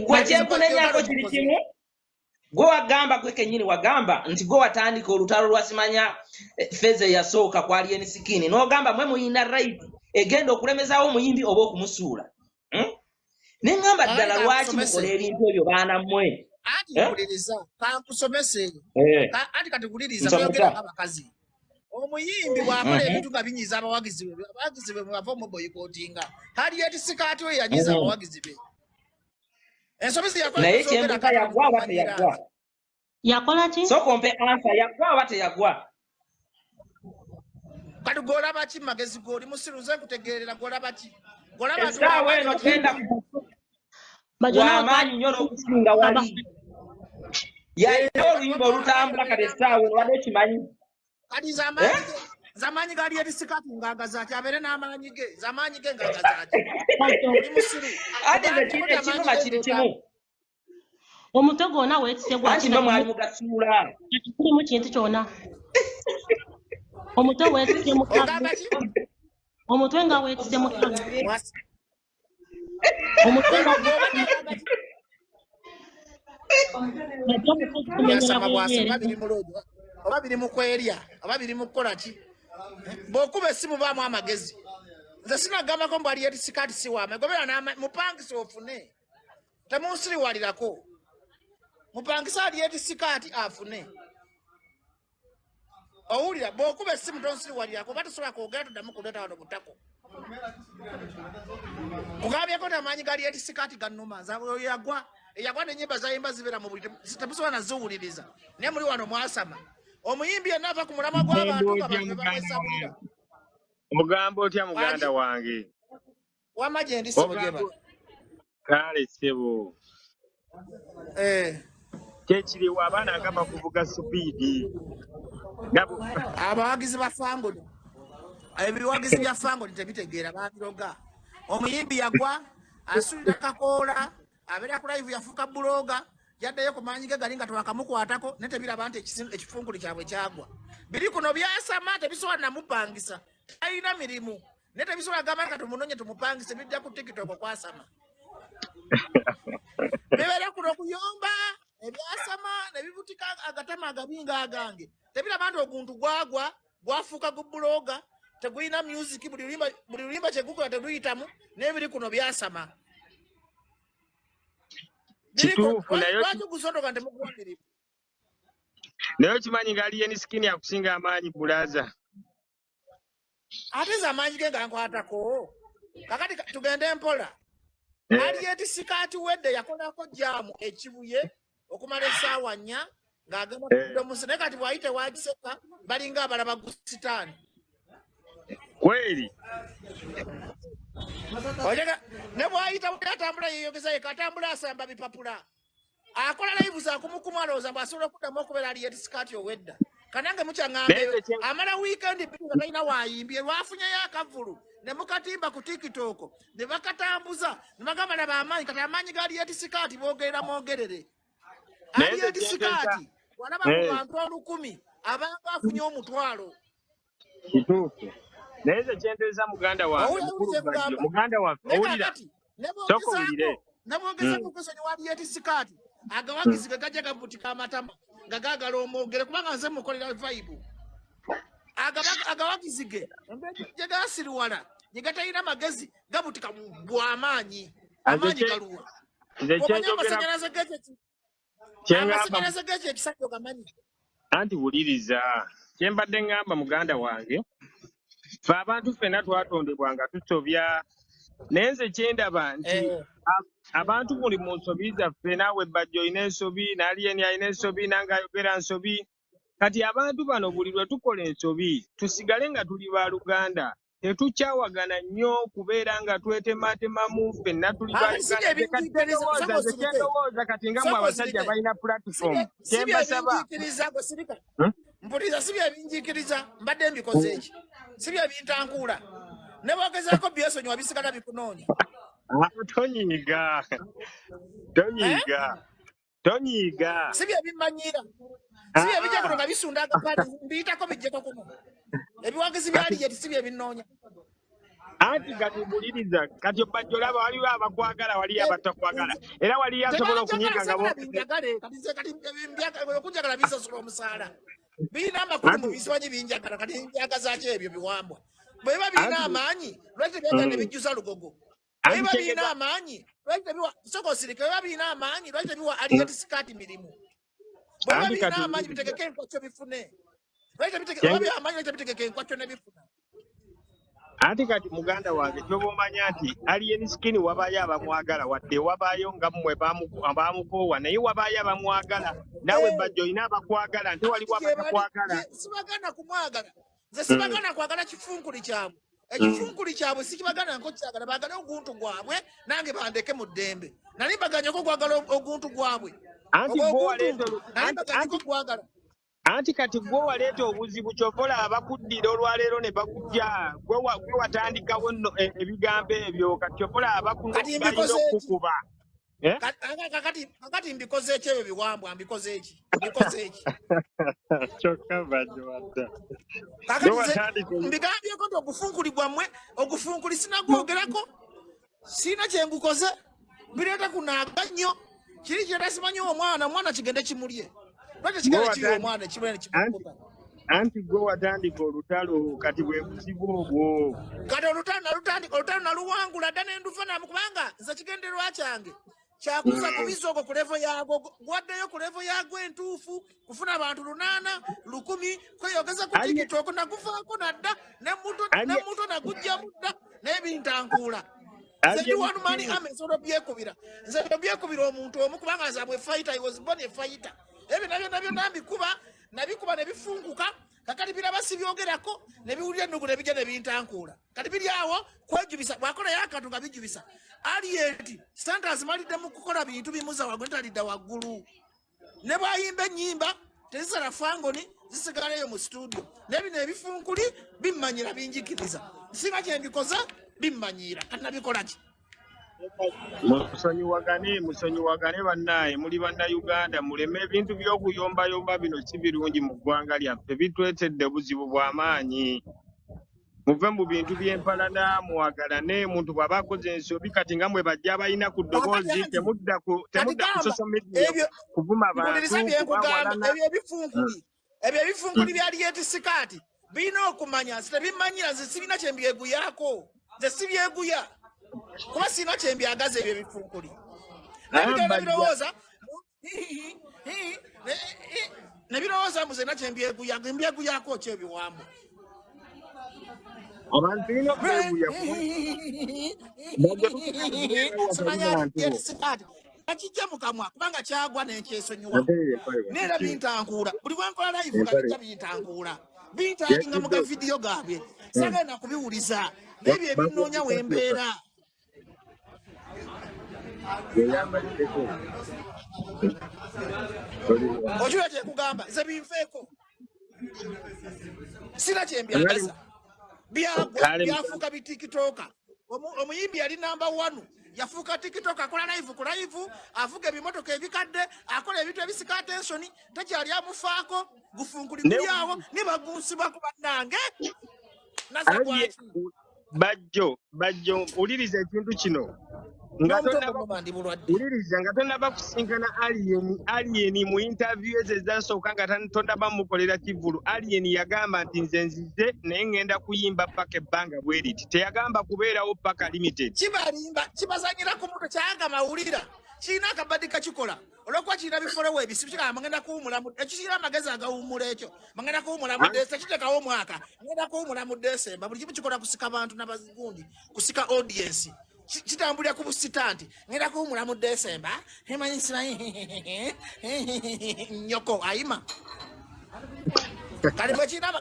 [SPEAKER 20] gwe kyenkunenyako kiri kimu gwe wagamba gwe kennyini wagamba nti gwe watandika olutalo lwasimanya feze yasooka kwali enisikini n'ogamba mwe muyina right egenda okulemezaawo omuyimbi oba okumusuula neŋŋamba ddala lwaki mukola ebintu ebyo baana mmwe
[SPEAKER 17] anti kuliriza kankusomese anti kati kuliriza kuyogera nk'abakazi omuyimbi bw'akola ebintu nga binyiza abawagizi be bava omuboyikootinga Harriet Sikaati we yanyiza abawagizi be
[SPEAKER 20] naye kyembuka yagwa oba teyagwa
[SPEAKER 18] yakola ki
[SPEAKER 20] so kompe ansa yagwa oba teyagwa
[SPEAKER 17] kati gw'olaba ki magezi g'oli musiru nze nkutegeerera gw'olaba ki
[SPEAKER 20] essaawa eno tugenda wamaanyi nnyo n'okusinga wali yalina oluyimba olutambula kati essaawa eno wadde okimanyi
[SPEAKER 17] kati zamaanyi gali erisikati ng'agazaaki abeere n'amaanyi ge zamaanyi ge ng'agazaaki oli musiru
[SPEAKER 20] ate nze ekinuma kiri kimu
[SPEAKER 18] omutwe gwonna weetise
[SPEAKER 20] anti mwe mwali mugasuula
[SPEAKER 18] kirimu kintu kyonna omutwe weetise omutwe nga weetise omutwe nga
[SPEAKER 17] oba biri mu kwerya oba biri mu kukola ki bw'okuba essimu baamu amagezi nze sinagambako mbu ali erisikati siwaame gobera mupangisa ofune temunsiriwalirako mupangisa ali erisikati afune owulira bw'okuba essimu tonsiriwalirako oba tosobola kwogera tuddamu kuleeta wano butako kugambye ko tamanyi gali eti sikati ganuma yagwa nenyimba zayimba zibera mu buli temusobola naziwuliriza naye muli wano mwasama omuyimbi yenna ava ku mulamwa gw'abantu nga bantu bamwesabulira
[SPEAKER 21] Mugambo otya muganda wange
[SPEAKER 17] wama gye ndi Sebogeba
[SPEAKER 21] kale sebo kyekiriwo abaana agamba kuvuga supiidi
[SPEAKER 17] abawagizi ba fangoni ebiwagizi bya fangoni tebitegeera babiroga omuyimbi yagwa asulira kakoola abeera ku live yafuuka buloga yaddeyo ku maanyi ge gali nga tewakamukwatako ne tebiraba nti ekifunguli kyabwe kyagwa biri kuno byasama tebisobola namupangisa alina mirimu ne tebisobola gamba nti tumunonye tumupangise bijja ku tiktok kwasama bibeera kuno kuyomba ebyasama ne bibutika agatama agabinga agange tebiraba nti oguntu gwagwa gwafuuka gu buloga tegulina music buli lulimba kyegukola teluyitamu n'ebiri kuno byasama
[SPEAKER 21] kituufu
[SPEAKER 17] lwaki gusondoka ntemuguwamirimu
[SPEAKER 21] naye okimanyi nga aliyeni sikini akusinga amaanyi bulaza
[SPEAKER 17] ate ze amaanyi ge gankwatako kakati tugende mpola aliyeti sikaati wedde yakolako jaamu ekibuye okumala essaawa 4 ng'agenda kudda musi naye kati bw'ayite wagiseka balinga abalaba gusitaani
[SPEAKER 21] kweri
[SPEAKER 17] ne bw'ayita atambula yeyogeza yekatambula asamba bipapula akola live za kumukumu alowooza mbu asobola okuddamu okubeera aliyeti sikaati owedda kanange mukyaŋŋambe amala wiikendi bbiri nga talina waayimbye lwafunyeyo akavulu ne mukatimba ku tikitoko ne bakatambuza ne bagamba laba amaanyi kati amaanyi ga aliyeti sikaati boogerera mwogerere aliyeti sikaati walaba mu bantu 1000 abantu afunye 1,000
[SPEAKER 21] kituufu naye ze kyenteeza muganda wange muganda waffe owulira soka owulire
[SPEAKER 17] nabwogezako okusonyiwa aliyeti sikaati agawagizi ge gajja gabutika amatama nga gaagala omwogere kubanga nze mukolera vibe agawagizi ge gye gasiriwala gye gatalina magezi gabutika bw'amaanyi amaanyi galuwa amasanyalaze gekyo ekisajja ogamanyi
[SPEAKER 21] anti wuliriza kyembadde ŋŋamba muganda wange fe abantu ffenna twatondebwa nga tusobya naye nze kyendaba nti abantu muli mu nsobi zaffe naawe Bajjo olina ensobi n'Aliyeni alina ensobi nange ayogera nsobi kati abantu bano buli lwe tukola ensobi tusigale nga tuli ba Luganda tetukyawagana nnyo kubeera nga twetematemamu ffenna tuli ba Uganda kyendowooza kati nga mwe abasajja balina platform kyembasaba
[SPEAKER 17] mpuliriza si byebinjiikiriza mbadde mbikoze eki si byebintankuula ne bwogezaako byesonyiwa bisigala bikunoonya
[SPEAKER 21] tonyiiga
[SPEAKER 17] si byebimmanyiira si byebijja kuno nga bisunda agapale mbiyitako bijjeko kuno ebiwagizi byali yeti si byebinoonya
[SPEAKER 21] anti gatubuliriza kati Bajjo olaba waliwo abakwagala waliyo abatakwagala era waliyo asobola okunyiga nga
[SPEAKER 17] okunjagala bisasula omusaala birina amakulu mu bisimanyi binjagala kati njagazaki ebyo biwambwa bwe biba birina amaanyi lwaki tebyagala ne bijjuza lugogo bwe biba birina amaanyi lwaki tebiwa sokosirika bwe biba birina amaanyi lwaki tebiwa aliyeti sikaati mirimu bwe biba birina amaanyi bitegeke enkwacyo bifune lwaki tebitegeka amaanyi lwaki tebitegeka enkwacyo ne bifuna
[SPEAKER 21] anti kati muganda wange kyoba omanya nti aliyeni sikini wabaayo abamwagala wadde wabaayo nga mmwe bamukoowa naye wabaayo abamwagala naawe Bajjo olina abakwagala nte waliwo abatakwagala
[SPEAKER 17] sibagana kumwagala nze sibagana kwagala kifunkuli kyabwe ekifunkuli kyabwe sikibagana nko kyagala bagala oguntu gwabwe nange bandeke mu ddembe nali mbaganyako kwagala oguntu gwabwe gwagala
[SPEAKER 21] anti kati gwe waleeta obuzibu kyovola abakuddira olwaleero ne bakujja gwe watandikawo ebigambo ebyo kati kyovola balina okukuba
[SPEAKER 17] kakati mbikoze eki ebyo biwambwa mbikoze eki
[SPEAKER 21] kyokka Bajjo wadda
[SPEAKER 17] mbigambyeko nti ogufunkuli gwammwe ogufunkuli sinagwogerako sina kyengukoze mbireeta kunaaga nnyo kiri kyetasimanyi omwana kigende kimulye
[SPEAKER 21] anti gwe watandika olutalo kati bwe buzibu obwo
[SPEAKER 17] kati olutalo naluwangula dda nendufa namu kubanga nze kigenderwa kyange kyakusa kubizogo ku level yago gwaddeyo ku level yago entuufu kufuna abantu 800 1,000 kweyogeza ku TikTok nagufaako nadda ne muto nagujjamu dda n'ebintankuula nze ndi one man army nsobola byekubira nze byekubira omuntu omu kubanga nze abwe fighter I was born a fighter ebyo nabyo nabikuba ne bifunguka kakati biraba sibyogerako ne biwulira ennugu ne bijja ne bintankuula kati biri awo kwejubisa bwakola yakatu nga bijubisa aliyeti standards malidde mu kukola bintu bimuza waggulu talidda waggulu ne bwayimba ennyimba tezisala fangoni zisigalayo mu studio nebino ebifunkuli bimmanyira binjikiriza singa kyembikoza bimmanyira kati nabikola ki
[SPEAKER 21] musonyiwagane bannaye muli bannayuganda muleme ebintu by'okuyombayomba bino si birungi mu ggwanga lyaffe bitwetedde buzibu bw'amaanyi muve mu bintu by'empalana muwagalane muntu bw'aba akoze ensobi kati nga mwe bajja balina ku ddoboozi temudda ku social media kuvuma bantu
[SPEAKER 17] ebyo ebifunkuli byali yetisikaati birina okumanya nze tebimanyira nze sirina kyembyeguyaako nze sibyeguya kuba sirina kyembyagaza ebyo ebifunkuli nebirowooza muze na kyembyeguyaako ki ebiwambo
[SPEAKER 21] abantu birina okweguya
[SPEAKER 17] nakijja mukamwa kubanga kyagwa nenkyesonyiwa neera bintankuula buli bwenkola live nga bijja bintankuula bintaginga mu gavidiyo gaabwe sagenda kubiwuliza nebyo ebinoonya wembeera okiwa kyekugamba nze binfeeko sina kyembyagaza byagwa byafuuka bitikitoka omuyimbi yali namba 1 yafuuka tiktok akola live ku live avuga ebimotoka ebikadde akola ebintu ebisika attention tekyali amufaako gufunkuli gulyawo nibagunsiba ku bannange
[SPEAKER 21] bajjo uliriza ekintu kino uliriza nga tonaba kusinkana alien mu interview ezo ezasooka nga tonaba mukolera kivulu alien yagamba nti nze nzize naye ngenda kuyimba paka ebbanga bweriti teyagamba kubeerawo paka limited
[SPEAKER 17] kibalimba kibazanyira ku muto kyanga mawulira kiina akabadi kakikola olwokuba kiina bifolowo ebisibu kigamba ngenda kuwumulamu ekikira amagezi agawummula ekyo ngenda kuwumula mu Desemba kitekawo omwaka ngenda kuwumula mu Desemba buli kimu kikola kusika bantu n'abazigundi kusika audience kitambulira ku busitanti ngenda kuwumula mu Desemba emanyi simanyi nyoko ayima kale bwekina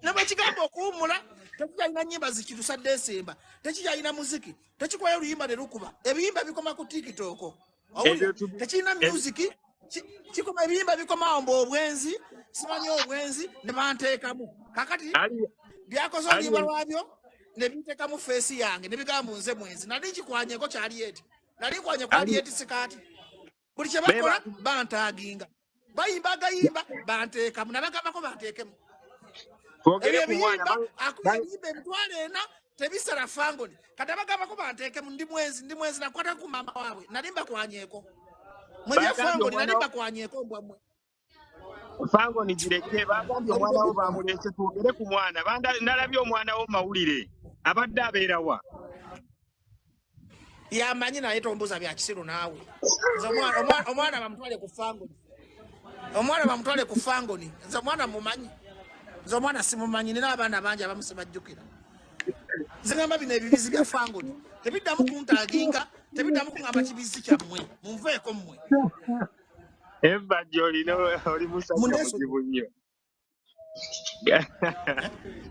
[SPEAKER 17] nebwekigamba okuwumula tekikyalina nnyimba zikitusa Desemba tekikyalina muziki tekikwayo oluyimba ne lukuba ebiyimba bikoma ku TikTok owulira tekirina musiki kikoma ebiyimba bikomawo mbu obwenzi simanyi obwenzi ne banteekamu kakati byakoze oluyimba lwabyo ne biteekamu feesi yange ne bigamba nze mwenzi nali nkikwanyeko kyali eti nali nkwanye kwali eti sikaati buli kye bakola bantaaginga bayimbagayimba banteekamu nabagambako banteekemu ebyo ebiyimba akuba ebiyimba emitwalo 4 tebisala fangoni kati abagambako banteekemu ndi mwenzi nakwata ku mama waabwe nali mbakwanyeko mwebya fangoni nali mbakwanyeko mbwammwe
[SPEAKER 21] fangoni gireke bagambye omwana wo bamulese twogere ku mwana nalabye omwana wo mawulire abadde abeerawa
[SPEAKER 17] yamanyi naye tombuuza bya kisiru naawe omwana bamutwale ku fangoni nze omwana mumanyi nze omwana simumanyi nina abaana bangi abamu sibajjukira zingamba bino ebibizi bya fangoni tebiddamu kuntaaginga tebiddamu kuŋŋamba kibizi kyammwe munveeko mmwe
[SPEAKER 21] ebajja oli musajja muzibu nnyo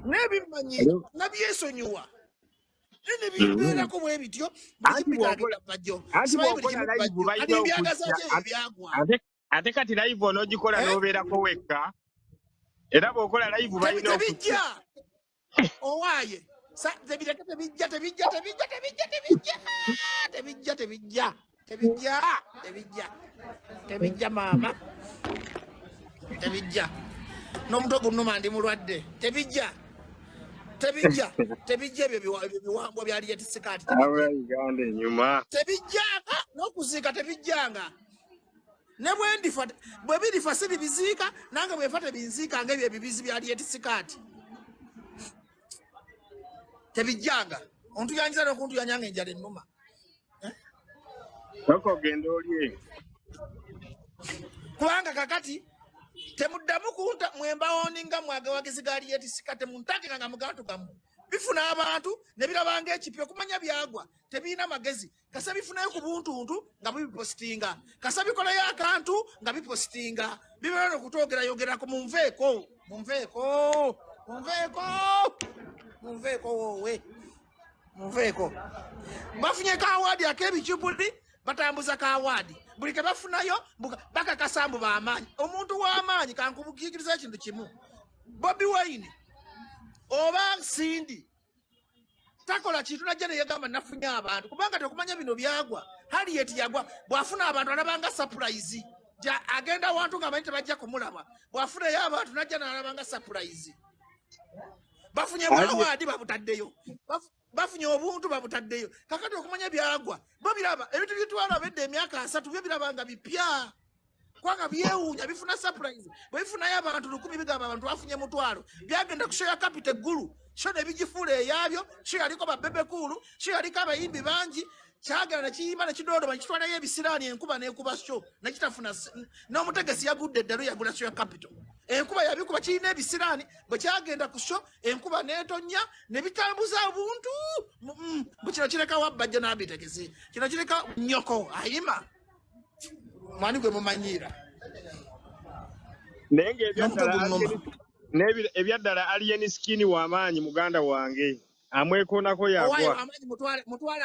[SPEAKER 17] n'ebimanyira nabyesonyiwa ne bimbeerako bwe bityo bikipitagenda bajjo simanyi buli kimu bajjo ati ebyagaza kyo ebyagwa
[SPEAKER 21] ate kati live onogikola n'obeerako wekka era bw'okola live balina
[SPEAKER 17] tebijja owaaye tebijja maama tebijja n'omutwe gunnuma ndi mulwadde tebijja ebyo biwambwa byali yetisikaati
[SPEAKER 21] Uganda enyuma
[SPEAKER 17] tebijjanga n'okuziika tebijjanga ne bwe birifa siribiziika nange bwefa tebinziika ng'ebyo ebibizi byali yetisikaati tebijjanga ontuyanyiza n'okuntuyanyanga enjala ennuma
[SPEAKER 21] Toko gendolye.
[SPEAKER 17] Kubanga kakati temuddamu kunta mwembawo ninga mwagawagizi gali yeti sikate muntake nga mugantu gamu. Bifuna abantu ne birabanga ekipyo kumanya byagwa tebina magezi kasa bifunayo ku buntuntu nga bipostinga kasa bikola yakantu nga bipostinga bibero kutogera yogera ko munveeko wowe munveeko bafunye ka awadi akebichubuli batambuza ka awadi buli ke bafunayo baka kasambu baamanyi omuntu w'amaanyi kankubugikiriza ekintu kimu Bobi Wine oba Sindi takola kintu najja ne yagamba nafunya abantu kubanga tekumanya bino byagwa hali yeti yagwa bwafuna abantu alabanga surprise ja agenda wantu nga banyite bajja kumulaba bwafuna ya abantu najja nalabanga surprise bafunye awadi babutaddeyo bafunye obuntu babutaddeyo kakati okumanya byagwa babiraba ebintu bitwala bedde emyaka 3 byo birabanga bipya kwanga byewunya bifuna surprise bifuna y'abantu 10 bigamba abantu bafunye mutwalo byagenda kushoya capital gulu shone bijifule yabyo shiya liko babebe kulu shiya liko abayimbi bangi kyagala kiyimba nekidodo bakitwala y'ebisirani enkuba nekuba sho nakitafuna no mutegesi yagudde ddalo yagula sho ya capital enkuba yabikuba kiyina ebisirani bwe kyagenda kusho enkuba netonya nebitambuza obuntu bukino kireka wabajja nabitegesi kino kireka nyoko ayima mwani gwe mumanyira
[SPEAKER 21] Nenge ebyaddala alien skin w'amaanyi muganda wange amwekonako yagwa
[SPEAKER 17] mutwala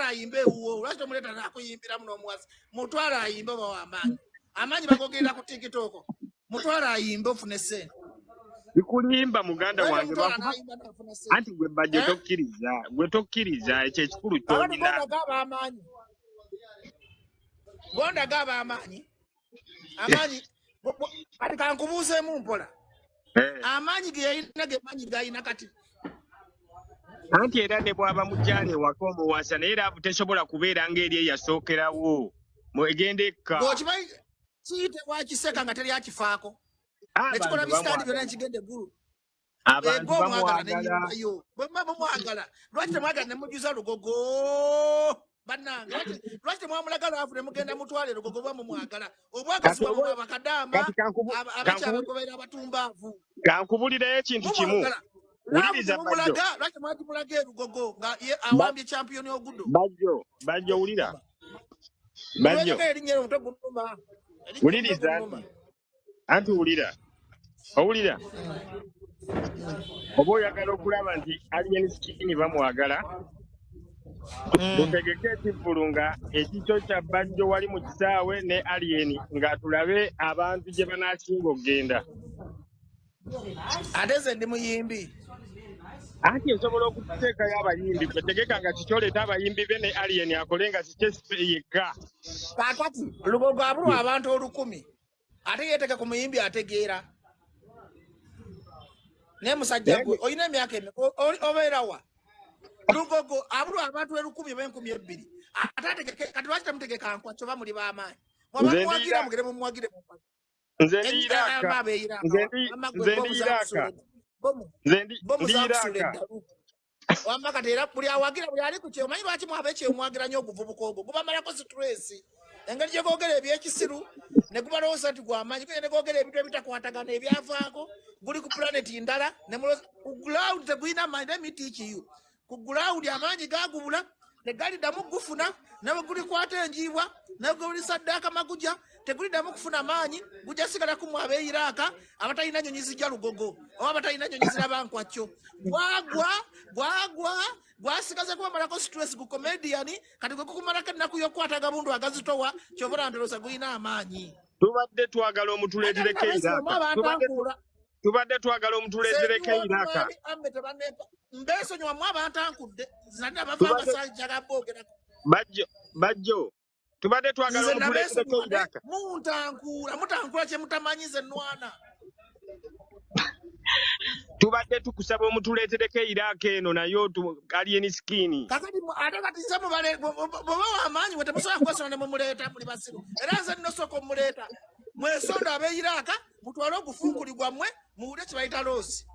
[SPEAKER 17] ayimbe uwo lwaki tomuleta nakuyimbira muno omuwazi mutwala ayimbe w'amaanyi amaanyi bagogera ku TikTok mutwala ayimbe ofune sente
[SPEAKER 21] bikulimba muganda wange anti gwe bajje tokkiriza ekyo ekikulu kyolina
[SPEAKER 17] gonda gaba amaanyi kati kankubuuzeemu mpola amaanyi ge yalina ge maanyi gayina kati
[SPEAKER 21] anti era ne bwaba mukyale waka omuwasa naye era tesobola kubeera ng'eri eyasookerawo mwegende ekka
[SPEAKER 17] okimanyi kiyite wakiseka nga teri akifaako nekikola bisitandi byonna nekigenda eggulu
[SPEAKER 21] abantu
[SPEAKER 17] omwagala nenyumbayo bwemba mumwagala lwaki temwagala nemujuza lugogo bannange lwaki temwamulaga lwafu nemugenda mutwale lugogo bwa mumwagala obwagazibwa mu abakadaama abakyabagoberera abatumbaavu
[SPEAKER 21] kankubulirayo ekintu kimu wuliriza
[SPEAKER 17] lwaki mwagimulaga erugogo nga awambye champion ogudo
[SPEAKER 21] bajjo wulira wuliriza anti wulira owulira oba oyagala okulaba nti alien skin bamwagala tutegeke ekivvulu nga ekikyo kya bajjo wali mu kisaawe ne alien nga tulabe abantu gye banaasinga okgenda
[SPEAKER 17] ate ze ndi muyimbi
[SPEAKER 21] anti esobola okuteekayo abayimbi kwetegeka nga kikyoleeta abayimbi be ne alien akole nga kikesipe yekka
[SPEAKER 17] kakati lugogo abulwa abantu 10 ate yeeteke ku muyimbi ategeera ne musajja gwe oyina emyaka obeerawa lugogo abulwa abantu 10 be 12 ate kati lwaki temutegeka nkwaco ba muli b'amaanyi mwagira mugere mumwagire
[SPEAKER 21] nze ndi Iraka
[SPEAKER 17] wamba katera buli awagira buli ali ku kyo manyi lwaki mwabe kyo mwagira nyo okuvubuka ogwo gubamalako stress engeri gye googera ebyekisiru ne gubalowooza nti gw'amaanyi ne googera ebintu ebitakwatagana ebyavaako guli ku planet ndala ne ku ground tegulina maanyi nemitiikiyo ku ground amaanyi gagubula ne galiddamu gufuna nawe guli kwata enjiibwa nawe guli saddaaka maguja teguliddamu kufuna maanyi gujja sigala kumu abeeyiraaka abatalina nyonyi zijja lugogo oba abatalina nyonyi ziraba nkwacyo gwasigaze kubamalako stress ku comedian kati gwe kukumalako ennaku y'okukwataga bundu agazitowa kyobula ndowooza gulina amaanyi
[SPEAKER 21] tubadde twagala omutuleetereko Iraka tubadde twagala omutuleetereko Iraka
[SPEAKER 17] mbesonyiwa mu abantu ankudde zinalina bavanga sajjaga boogerako
[SPEAKER 21] bajjo tubadde twagala omutuleetereko Iraka
[SPEAKER 17] mutankula kye mutamanyize ennwana
[SPEAKER 21] tubadde tukusaba omutuleetereko Iraka eno nayo alien skin
[SPEAKER 17] kakati ate kati nze bwoba w'amaanyi we temusobola kwesona ne mumuleeta muli basiru era nze nnosooka omumuleeta mwesonda ab'Iraka mutwale ogufunkuli gwammwe muwulire kye bayita loosi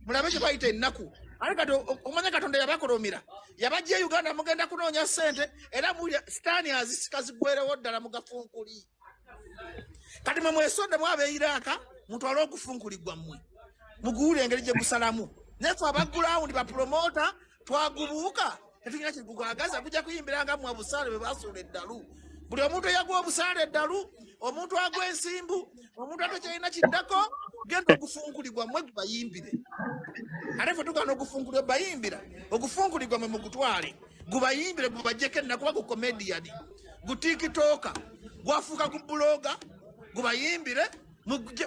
[SPEAKER 17] mulabe kye bayita ennaku Alikato omanya Katonda yabakolomira. Yabajje Uganda mugenda kunoonya sente era mu stani azikazigwerewo ddala mugafunkuli. Kati mwe mwesonde mwabe Iraka mutwala okufunkulibwa mmwe. Muguule engeri gye gusalamu. Nefe abaground ba promoter twagubuuka tetulina kigugagaza kujja kuyimbiranga mu abusale bwe basula eddalu. Buli omuntu yagwa obusale eddalu, omuntu agwa ensimbu, omuntu atakyalina kiddako, genda okufunkulibwa mmwe gubayimbire. Ate tugana okufunkulibwa bayimbira, okufunkulibwa mmwe mugutwale. Gubayimbire gubajjeko ennaku ku comedian. Gutikitoka, gwafuuka ku bloga, gubayimbire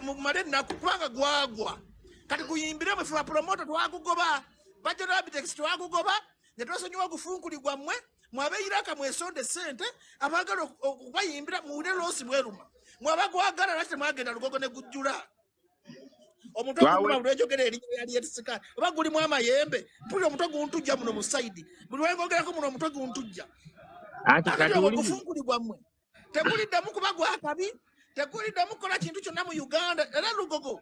[SPEAKER 17] mumale ennaku kubanga gwagwa. Kati kuyimbire mwe fwa promoter twagugoba, bajja n'abitex twagugoba, ne twasonyiwa gufunkulibwa mmwe. Mwabe Iraka mwesonde sente abagala okubayimbira muwule losi mweruma mwabagwagala lati mwagenda lugogo ne gujjula omuntu okugula bulejogera erinnya yali yetisika baguli mu amayembe mpuli omuntu guntujja muno mu side buli wengogerako muno omuntu guntujja ati okufunkulibwa mmwe tekuliddamu kubagwa akabi tekuliddamu kukola kintu kyonna mu Uganda era lugogo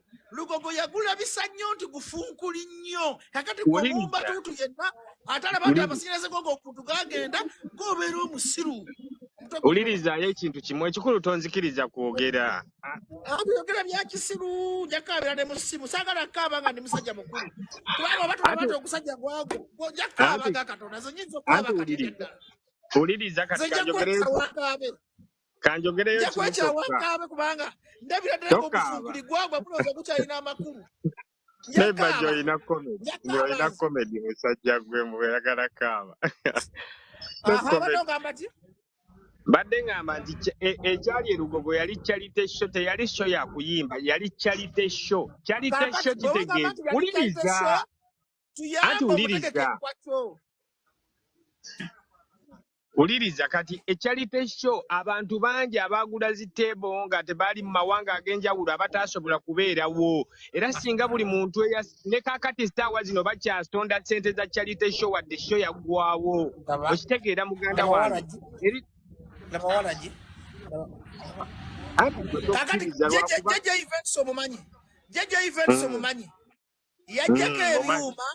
[SPEAKER 17] yagula bisanyo nti gufunkuli nnyo kakati kumumba tutu yenna atala bandi amasanyalaze gogo okutugagenda gobeera omusiru
[SPEAKER 21] ulirizayo ekintu kimwe ekikulu tonzikiriza kwogera
[SPEAKER 17] yogera byakisiru jakabera ne musimu sagala kaba nga ndi musajja mukulu kubanga batulabate okusajja gwago jakaba Katonda zonyinza okwaba kategedda
[SPEAKER 21] uliriza kanjogereyo
[SPEAKER 17] jakwacha wakabe kubanga ndabira ddala okufunguli gwagwa buloza kukyalina amakulu
[SPEAKER 21] Neba joina comedy musajja gwe mubeyagala kaaba badde ngamba nti ekyali erugogo yali charity show teyali show ya kuyimba yali charity show kitegeeza uliriza anti uliriza kati charity show abantu bangi abagula zitebo nga tebali mu mawanga ag'enjawulo abatasobola kubeerawo era singa buli muntu ne kakati sitawa zino bakyasonda ssente za charity show wadde show yaggwawo okitegeera muganda wange
[SPEAKER 17] jeje events omumanyi yajjako ebyuma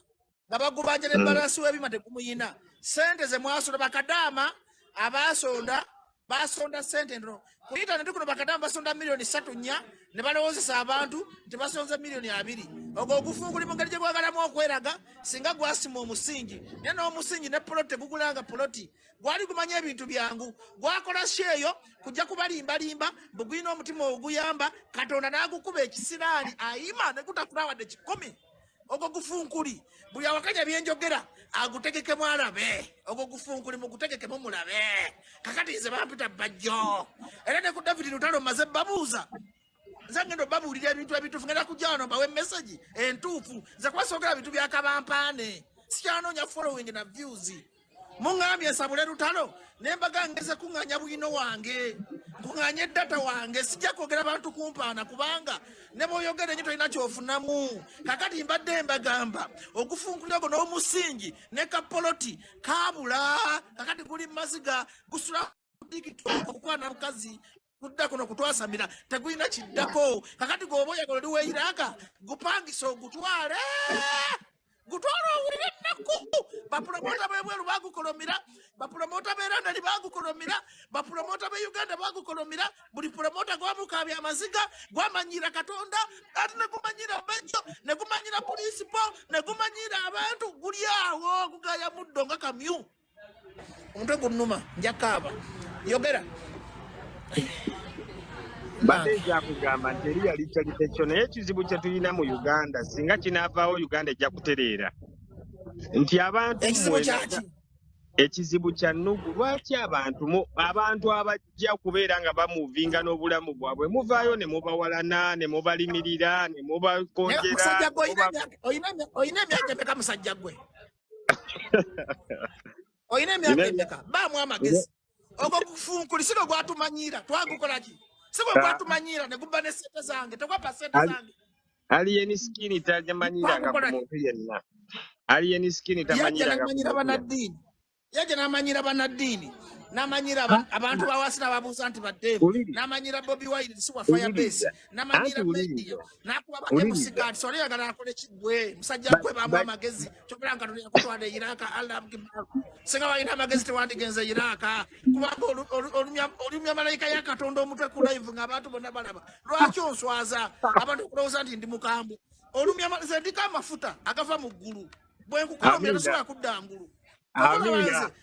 [SPEAKER 17] nga bagubanja ne balansi w'ebima tekumuyina sente ze mwasonda bakadama abasonda basonda sente ntono ku internet kuno bakadama basonda milioni 3 ne balowozesa abantu nti basonza milioni 2 ogwo ogufunguli mu ngeri gye gwagalamu okweraga singa gwasima omusingi naye n'omusingi ne poloti gugulanga poloti gwali gumanya ebintu byangu gwakola sheeyo kujja kubalimbalimba bugwina omutima oguyamba Katonda n'agukuba ekisiraani ayima ne gutafuna wadde 10 ogwo gufunkuli buli awakanya byenjogera agutegeke mwalabe ogwo gufunkuli mugutegeke mumulabe kakati nze bampita bajjo era ne ku David Lutalo maze babuuza nze ngendo babuulira ebintu ebituufu ngenda kujjano bawe message entuufu nze kwasogera bintu bya kabampaane sikyanoonya following na views muŋŋambye nsabule Lutalo ne mbaga ngeze kuŋŋanya bwino wange kuŋŋanya data wange sijja kwogera bantu kumpaana kubanga ne bw'oyogera ennyo tolina kyofunamu kakati mbadde mbagamba ogufunkulira ogwo n'omusingi ne kapoloti kaabula kakati guli maziga gusula tikitoka okukwana mukazi kudda kuno kutwasamira tegulina kiddako kakati gwoba oyagala oli weeyiraaka gupangisa ogutwale gutwala owulire ennaku bapromota b'ebweru bagukolomira bapromota b'erandali bagukolomira bapromota b'e Uganda bagukolomira buli promota gwamukaabya amaziga gwamanyira Katonda ate ne gumanyira Bejjo ne gumanyira polisipo ne gumanyira abantu guli awo gugaya muddo nga kamyu omutwe gunnuma njakaaba yogera
[SPEAKER 21] badde ejja kugamba nti eri yali charity show naye ekizibu kye tulina mu Uganda singa kinaavaawo Uganda ejja kutereera nti abantu ekizibu kya nnugu lwaki abantu abajja kubeera nga bamuvinga n'obulamu bwabwe muvaayo ne mubawalana ne mubalimirira ne mubakonjera
[SPEAKER 17] oyina emyaka emeka musajja gwe oyina emyaka emeka baamu amagezi ogwo gufunkuli siko gwatumanyira twagukolaki siko gwatumanyira ne gubba ne sente zange tegwapa sente zange
[SPEAKER 21] aliyeni skini tajamanyiranga muntu yenna aliyeni skini tamanyiranga
[SPEAKER 17] yajja n'amanyira banaddiini namanyira abantu bawasira babuuza nti baddeevu namanyira Bobi Wine siwa Firebase namanyira media nakuba MC card so yagala akole kigwe musajja gwe bamu amagezi kyokera nga tuli kutwala Iraka Allah kibaru singa wayina amagezi tewandigenze Iraka kubanga olumya malayika ya Katonda omutwe ku live ng'abantu bonna balaba lwaki onswaza abantu kulowooza nti ndi mukambwe olumya ndika amafuta agava mu ggulu bwe nkukolomera tosobola kudda ngulu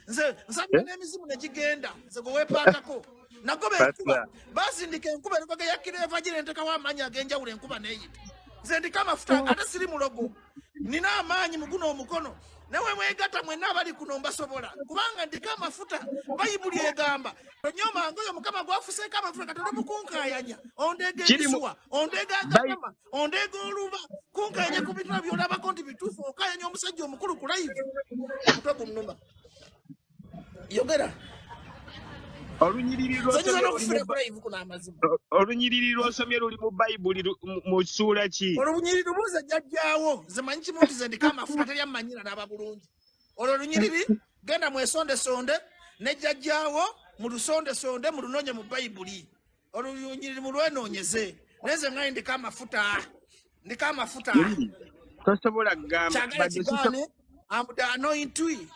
[SPEAKER 17] nze nsabira n'emizimu negigenda nze gwe weepaakako nagoba enkuba basindika enkuba enkoge yakkira eva gire ntekawo amaanyi ag'enjawulo enkuba neeyita nze ndika amafuta ate siri mulogo nina amaanyi mu guno omukono newe mwegatta mwenna abali kuno mbasobola kubanga ndika amafuta bayibuli egamba onyomanga oyo mukama gwafuseeko amafuta katonda mukunkaayanya ondeega ebisuwa ondeega agagama ondeega oluba kunkaayanya ku bitula byolabako nti bituufu okaayanya omusajja omukulu ku live mutwe gunnuma yogera
[SPEAKER 21] olunyiriri lw'osomye luli mu bayibuli mu ssuula ki
[SPEAKER 17] olunyiriri buuza jjajjaawo nze manyi kimu nti ze ndika amafuta teri amanyira n'aba bulungi olwo olunyiriri genda mwesondesonde ne jjajjaawo mu lusondesonde mu lunoonye mu bayibuli olunyiriri mu lwenoonyeze naye ze ng'ayi ndika amafuta
[SPEAKER 21] tosobola kugamba
[SPEAKER 17] kyagala kigaane amudanointwi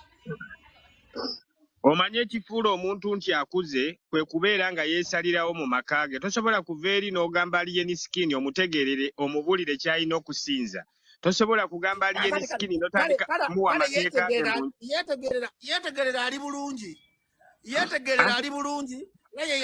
[SPEAKER 21] omanye ekifuula omuntu nti akuze kwe kubeera nga yeesalirawo mu maka ge tosobola kuva eri n'ogamba aliyeni sikini omutegerere omubulire kyalina okusinza tosobola kugamba aliyeni sikini notandika muwa amateeka yeetegerera ali bulungi naye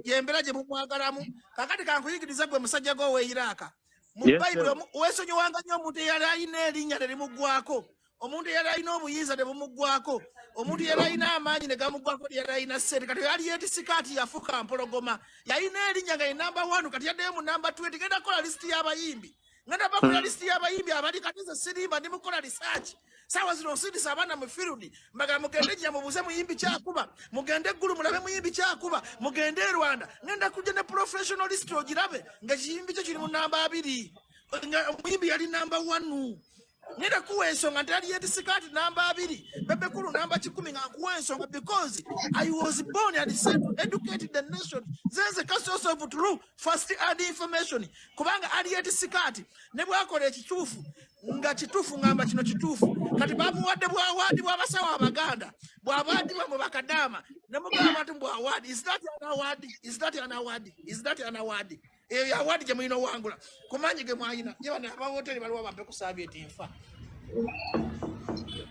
[SPEAKER 21] yembera gye mumwagalamu kakati kankuyigiriza gwe musajja gwe weeyiraaka mu bayibuli weesonyiwanga nnyo omuntu eyali alina erinnya terimuggwako omuntu eyali alina obuyinza tebumuggwako omuntu eyali alina amaanyi ne gamuggwako yali alina ssente kati yali yeetisikaati yafuuka mpologoma yalina erinnya nga ye namba 1 kati yaddeyo mu namba 20 genda kola lisiti y'abayimbi ngenda bakola lisiti y'abayimbi abali kati nze sirimba ndi mukola research saawa zino nsindisa abaana mu field mbagala mugende gya mubuuze muyimbi kyakuba mugende eggulu mulabe muyimbi kyakuba mugende e Rwanda ngenda kujja ne professional list ogirabe nga kiyimbi kyo kiri mu namba 2 nga muyimbi yali namba 1 ngenda kuwa ensonga nti yali yeetisikaati namba 2 bebekulu namba 10 nga nkuwa ensonga because I was born and sent to educate the nation zenze source of true first hand information kubanga ali yeetisikaati ne bwakola ekituufu nga kituufu ngamba kino kituufu kati bamuwadde bwawaadi bw'abasawo abaganda bw'abaadibwa mu bakadaama ne mugamba nti bwawaadi is that an award eyo awadi gye mulina owangula kumanyi ge mwayina ye bano abawoteri baliwo bampe ku sabieti nfa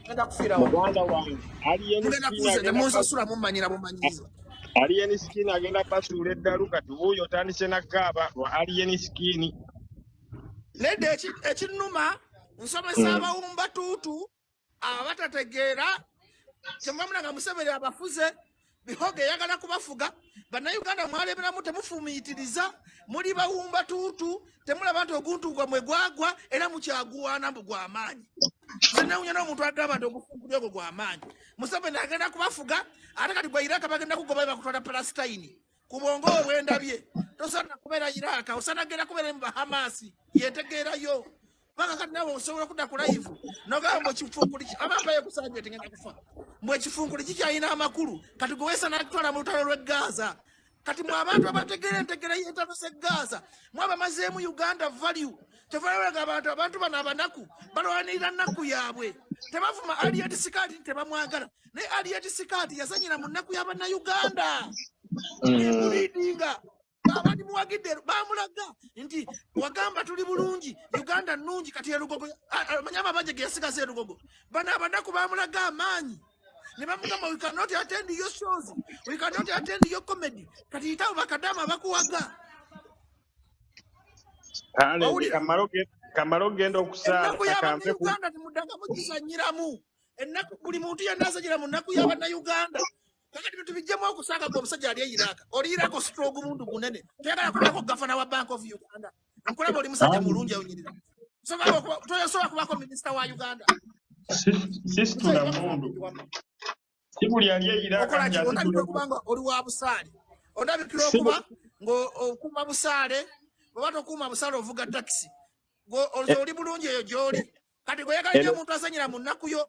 [SPEAKER 21] ngenda kufiirawo muganda wange
[SPEAKER 17] temunsasula mumanyira bumanyiza
[SPEAKER 21] aliyeni sikini agenda basuula eddalu kati wuuyo otandise nakkaaba lwa aliyeni sikini
[SPEAKER 17] nedde ekinnuma nsomesa abawumba tuutu abatategeera kyemwamuna nga Museveni abafuze bihoge yagala kubafuga bannayuganda mwaleberamu temufumiitiriza muli bawumba tuutu temulaba nti oguntu gwamwe gwagwa era mukyaguwaana mbu gw'amaanyi zenawunya n'omuntu agamba nti ogufunkuli ogwo gw'amaanyi Museveni agenda kubafuga ate kati gwe Iraka bagenda kugoba bakutwala Palestine ku bwongo obwendabye tosana kubeera Iraka osana genda kubeera mu Bahamasi yetegeerayo paka kati nawe osobola kudda ku live nogamba mbu ekifunkuli abambaye kusanja tingenda kufa mbu ekifunkuli kikyalina amakulu kati gwe weesana kutwala mu lutalo lw'e Gaza kati mwe abantu abategeera entegera y'entalo z'e Gaza mwe abamazeemu Uganda value kyevalaga abantu bano abanaku balwanirira nnaku yaabwe tebavuma Aliyeti Sikaati tebamwagala naye Aliyeti Sikaati yazanyira mu nnaku y'Abannayuganda emuliidinga abandi muwagidde bamulaga nti wagamba tuli bulungi Uganda nnungi kati erugogo manyama abanje ge yasigaza erugogo bano abanaku bamulaga amaanyi ne bamugamba we cannot attend your shows we cannot attend your comedy kati itawo bakadama bakuwaga
[SPEAKER 21] kamaro genda okusaala
[SPEAKER 17] takampe Uganda timudanga mukizanyiramu ennaku buli muntu yanazanyira mu nnaku y'Abannayuganda kakati tubijjemu okusanga gwe omusajja ali eyiraka oli Iraka stroke omuntu gunene tuyagala kulako gavana wa Bank of Uganda nkulaba oli musajja mulungi awunyirira toyasobola kubako minisita wa Uganda
[SPEAKER 21] sistula mundu sibuli ali eyiraka
[SPEAKER 17] kubanga oli wa busaale ondabikira okuba ng'okuuma busaale bweba tokuuma busaale ovuga takisi oli bulungi eyo gy'oli kati gweyagala omuntu asanyira mu nnaku yo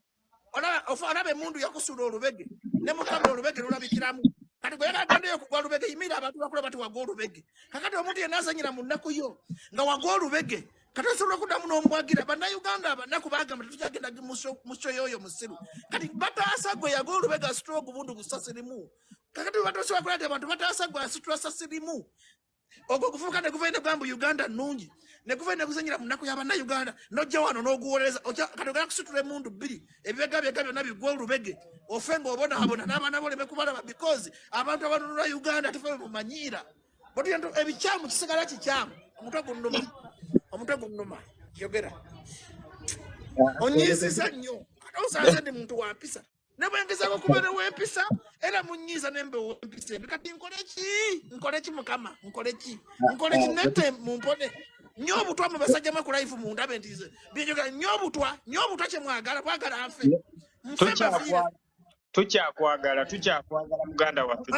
[SPEAKER 17] olaba emundu yakusula olubege ne mukama olubege lulabikiramu kati gwe yaganda ku gwalubege yimira abantu bakula bati wagolubege kakati omuntu yenazanyira mu nnaku yo nga wagolubege kati osobola okuddamu n'omwagira bannayuganda abanaku bagamba tetujagenda musho yoyo musiru kati bataasa gwe yagolubege asitula ogubundu gusasirimu kakati batosobola kulaga abantu bataasa gwe asitula sasirimu ogwo gufuuka ne guvaine gamba Uganda nnungi ne guvaine guzanyira mu nnaku y'abannayuganda nojja wano n'oguwolereza kati ogala kusitula emundu bbiri ebibega byonna bigwa olubege ofe ng'obonaabona n'abaana boleme kubalaba because abantu abanunula Uganda tefe mumanyiira botuyento ebikyamu kisigala kikyamu omutwe gunnuma yogera onyiisiza nnyo ate osanze ndi muntu wampisa ne bwengezako kubeera w'empisa era munyiiza nembe w'empisa ebi kati nkole ki mukama nkole ki nette mumpone nnyo obutwa mu basajja maku life mundabe ntize binjogera nnyo obutwa kye mwagala bwagala nfe
[SPEAKER 21] tukyakwagala muganda waffe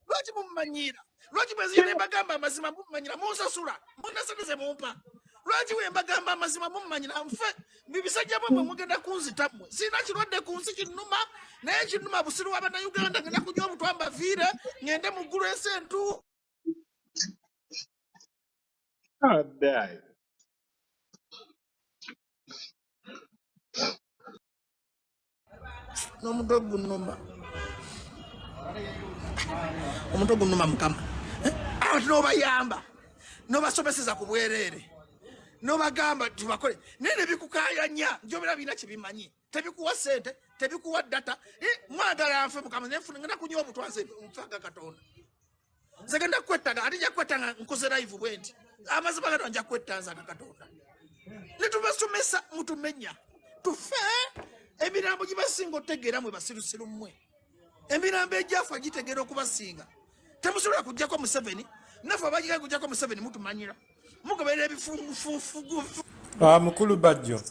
[SPEAKER 17] lwaki mumumanyiira lwaki bwenzija ne mbagamba amazima mumumanyira munsasula munasanize mumpa lwaki we mbagamba amazima mumumanyira nfe bibisajja bwemwe mugenda kunzitammwe sirina kirwadde ku nsi kinnuma naye kinnuma busiru w'abannayuganda ngenda kunywa obutwa mbaviire ngende mu ggulu esentu n'omutwe gunnuma mukama abantu n'obayamba n'obasomeseza ku bwereere n'obagamba tubakole naye ne bikukayanya njobera birina kyebimanyi tebikuwa sente tebikuwa data mwagala nfe mukama nenfuna ngenda kunywa obutwa nze nfaga katonda nze genda kwettaga ate nja kwettanga nkoze live bwe nti amazima gato nja kwettanza katonda ne tubasomesa mutumenya tufe emirambo gibasinga otegeera mwe basirusiru mmwe emirambo egyafa gitegeera okubasinga temusobola kujjako Museveni naffe abagiga kujjako Museveni mutumanyira mugoberera ebifungufungu
[SPEAKER 5] mukulu bajjo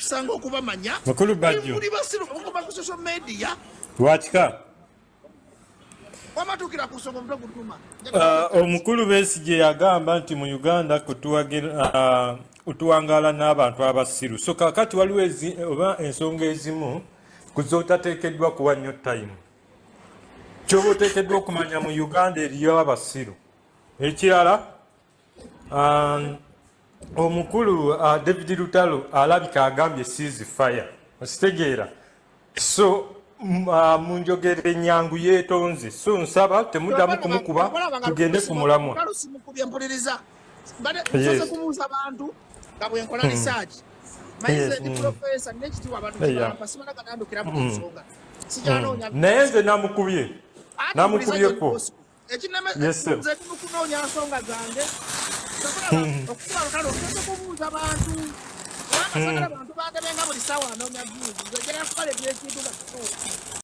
[SPEAKER 17] sanga okubamanya
[SPEAKER 5] mukulu bajjo
[SPEAKER 17] muri basiru okuba ku social media
[SPEAKER 5] lwakika
[SPEAKER 17] wamatukira ku nsonga omutwe gutuma
[SPEAKER 5] omukulu Besigye yagamba nti mu Uganda kutuwangala n'abantu abasiru so kakati waliwo oba ensonga ezimu kuzootateekeddwa kuwa nnyo time kyoba oteekeddwa okumanya mu Uganda eriyo abasiru ekirala omukulu David Lutalo alabika agambye ceasefire ositegeera so munjogere enyangu yeetonze so nsaba temuddamu kumukuba tugende ku mulamwa
[SPEAKER 17] kumuuza abantu nga bwenkola research mayize ndi professor nekitiwa abantu kibampa simala ganandukira mu nsonga sijanoonya
[SPEAKER 5] naye nze namukubyeko
[SPEAKER 17] ekineme nze kunoonya nsonga zange okuba lutalo okese kubuuza abantu abantu bandebenga buli sawa anoonya views nzegera kukola ebyekintu nga kituufu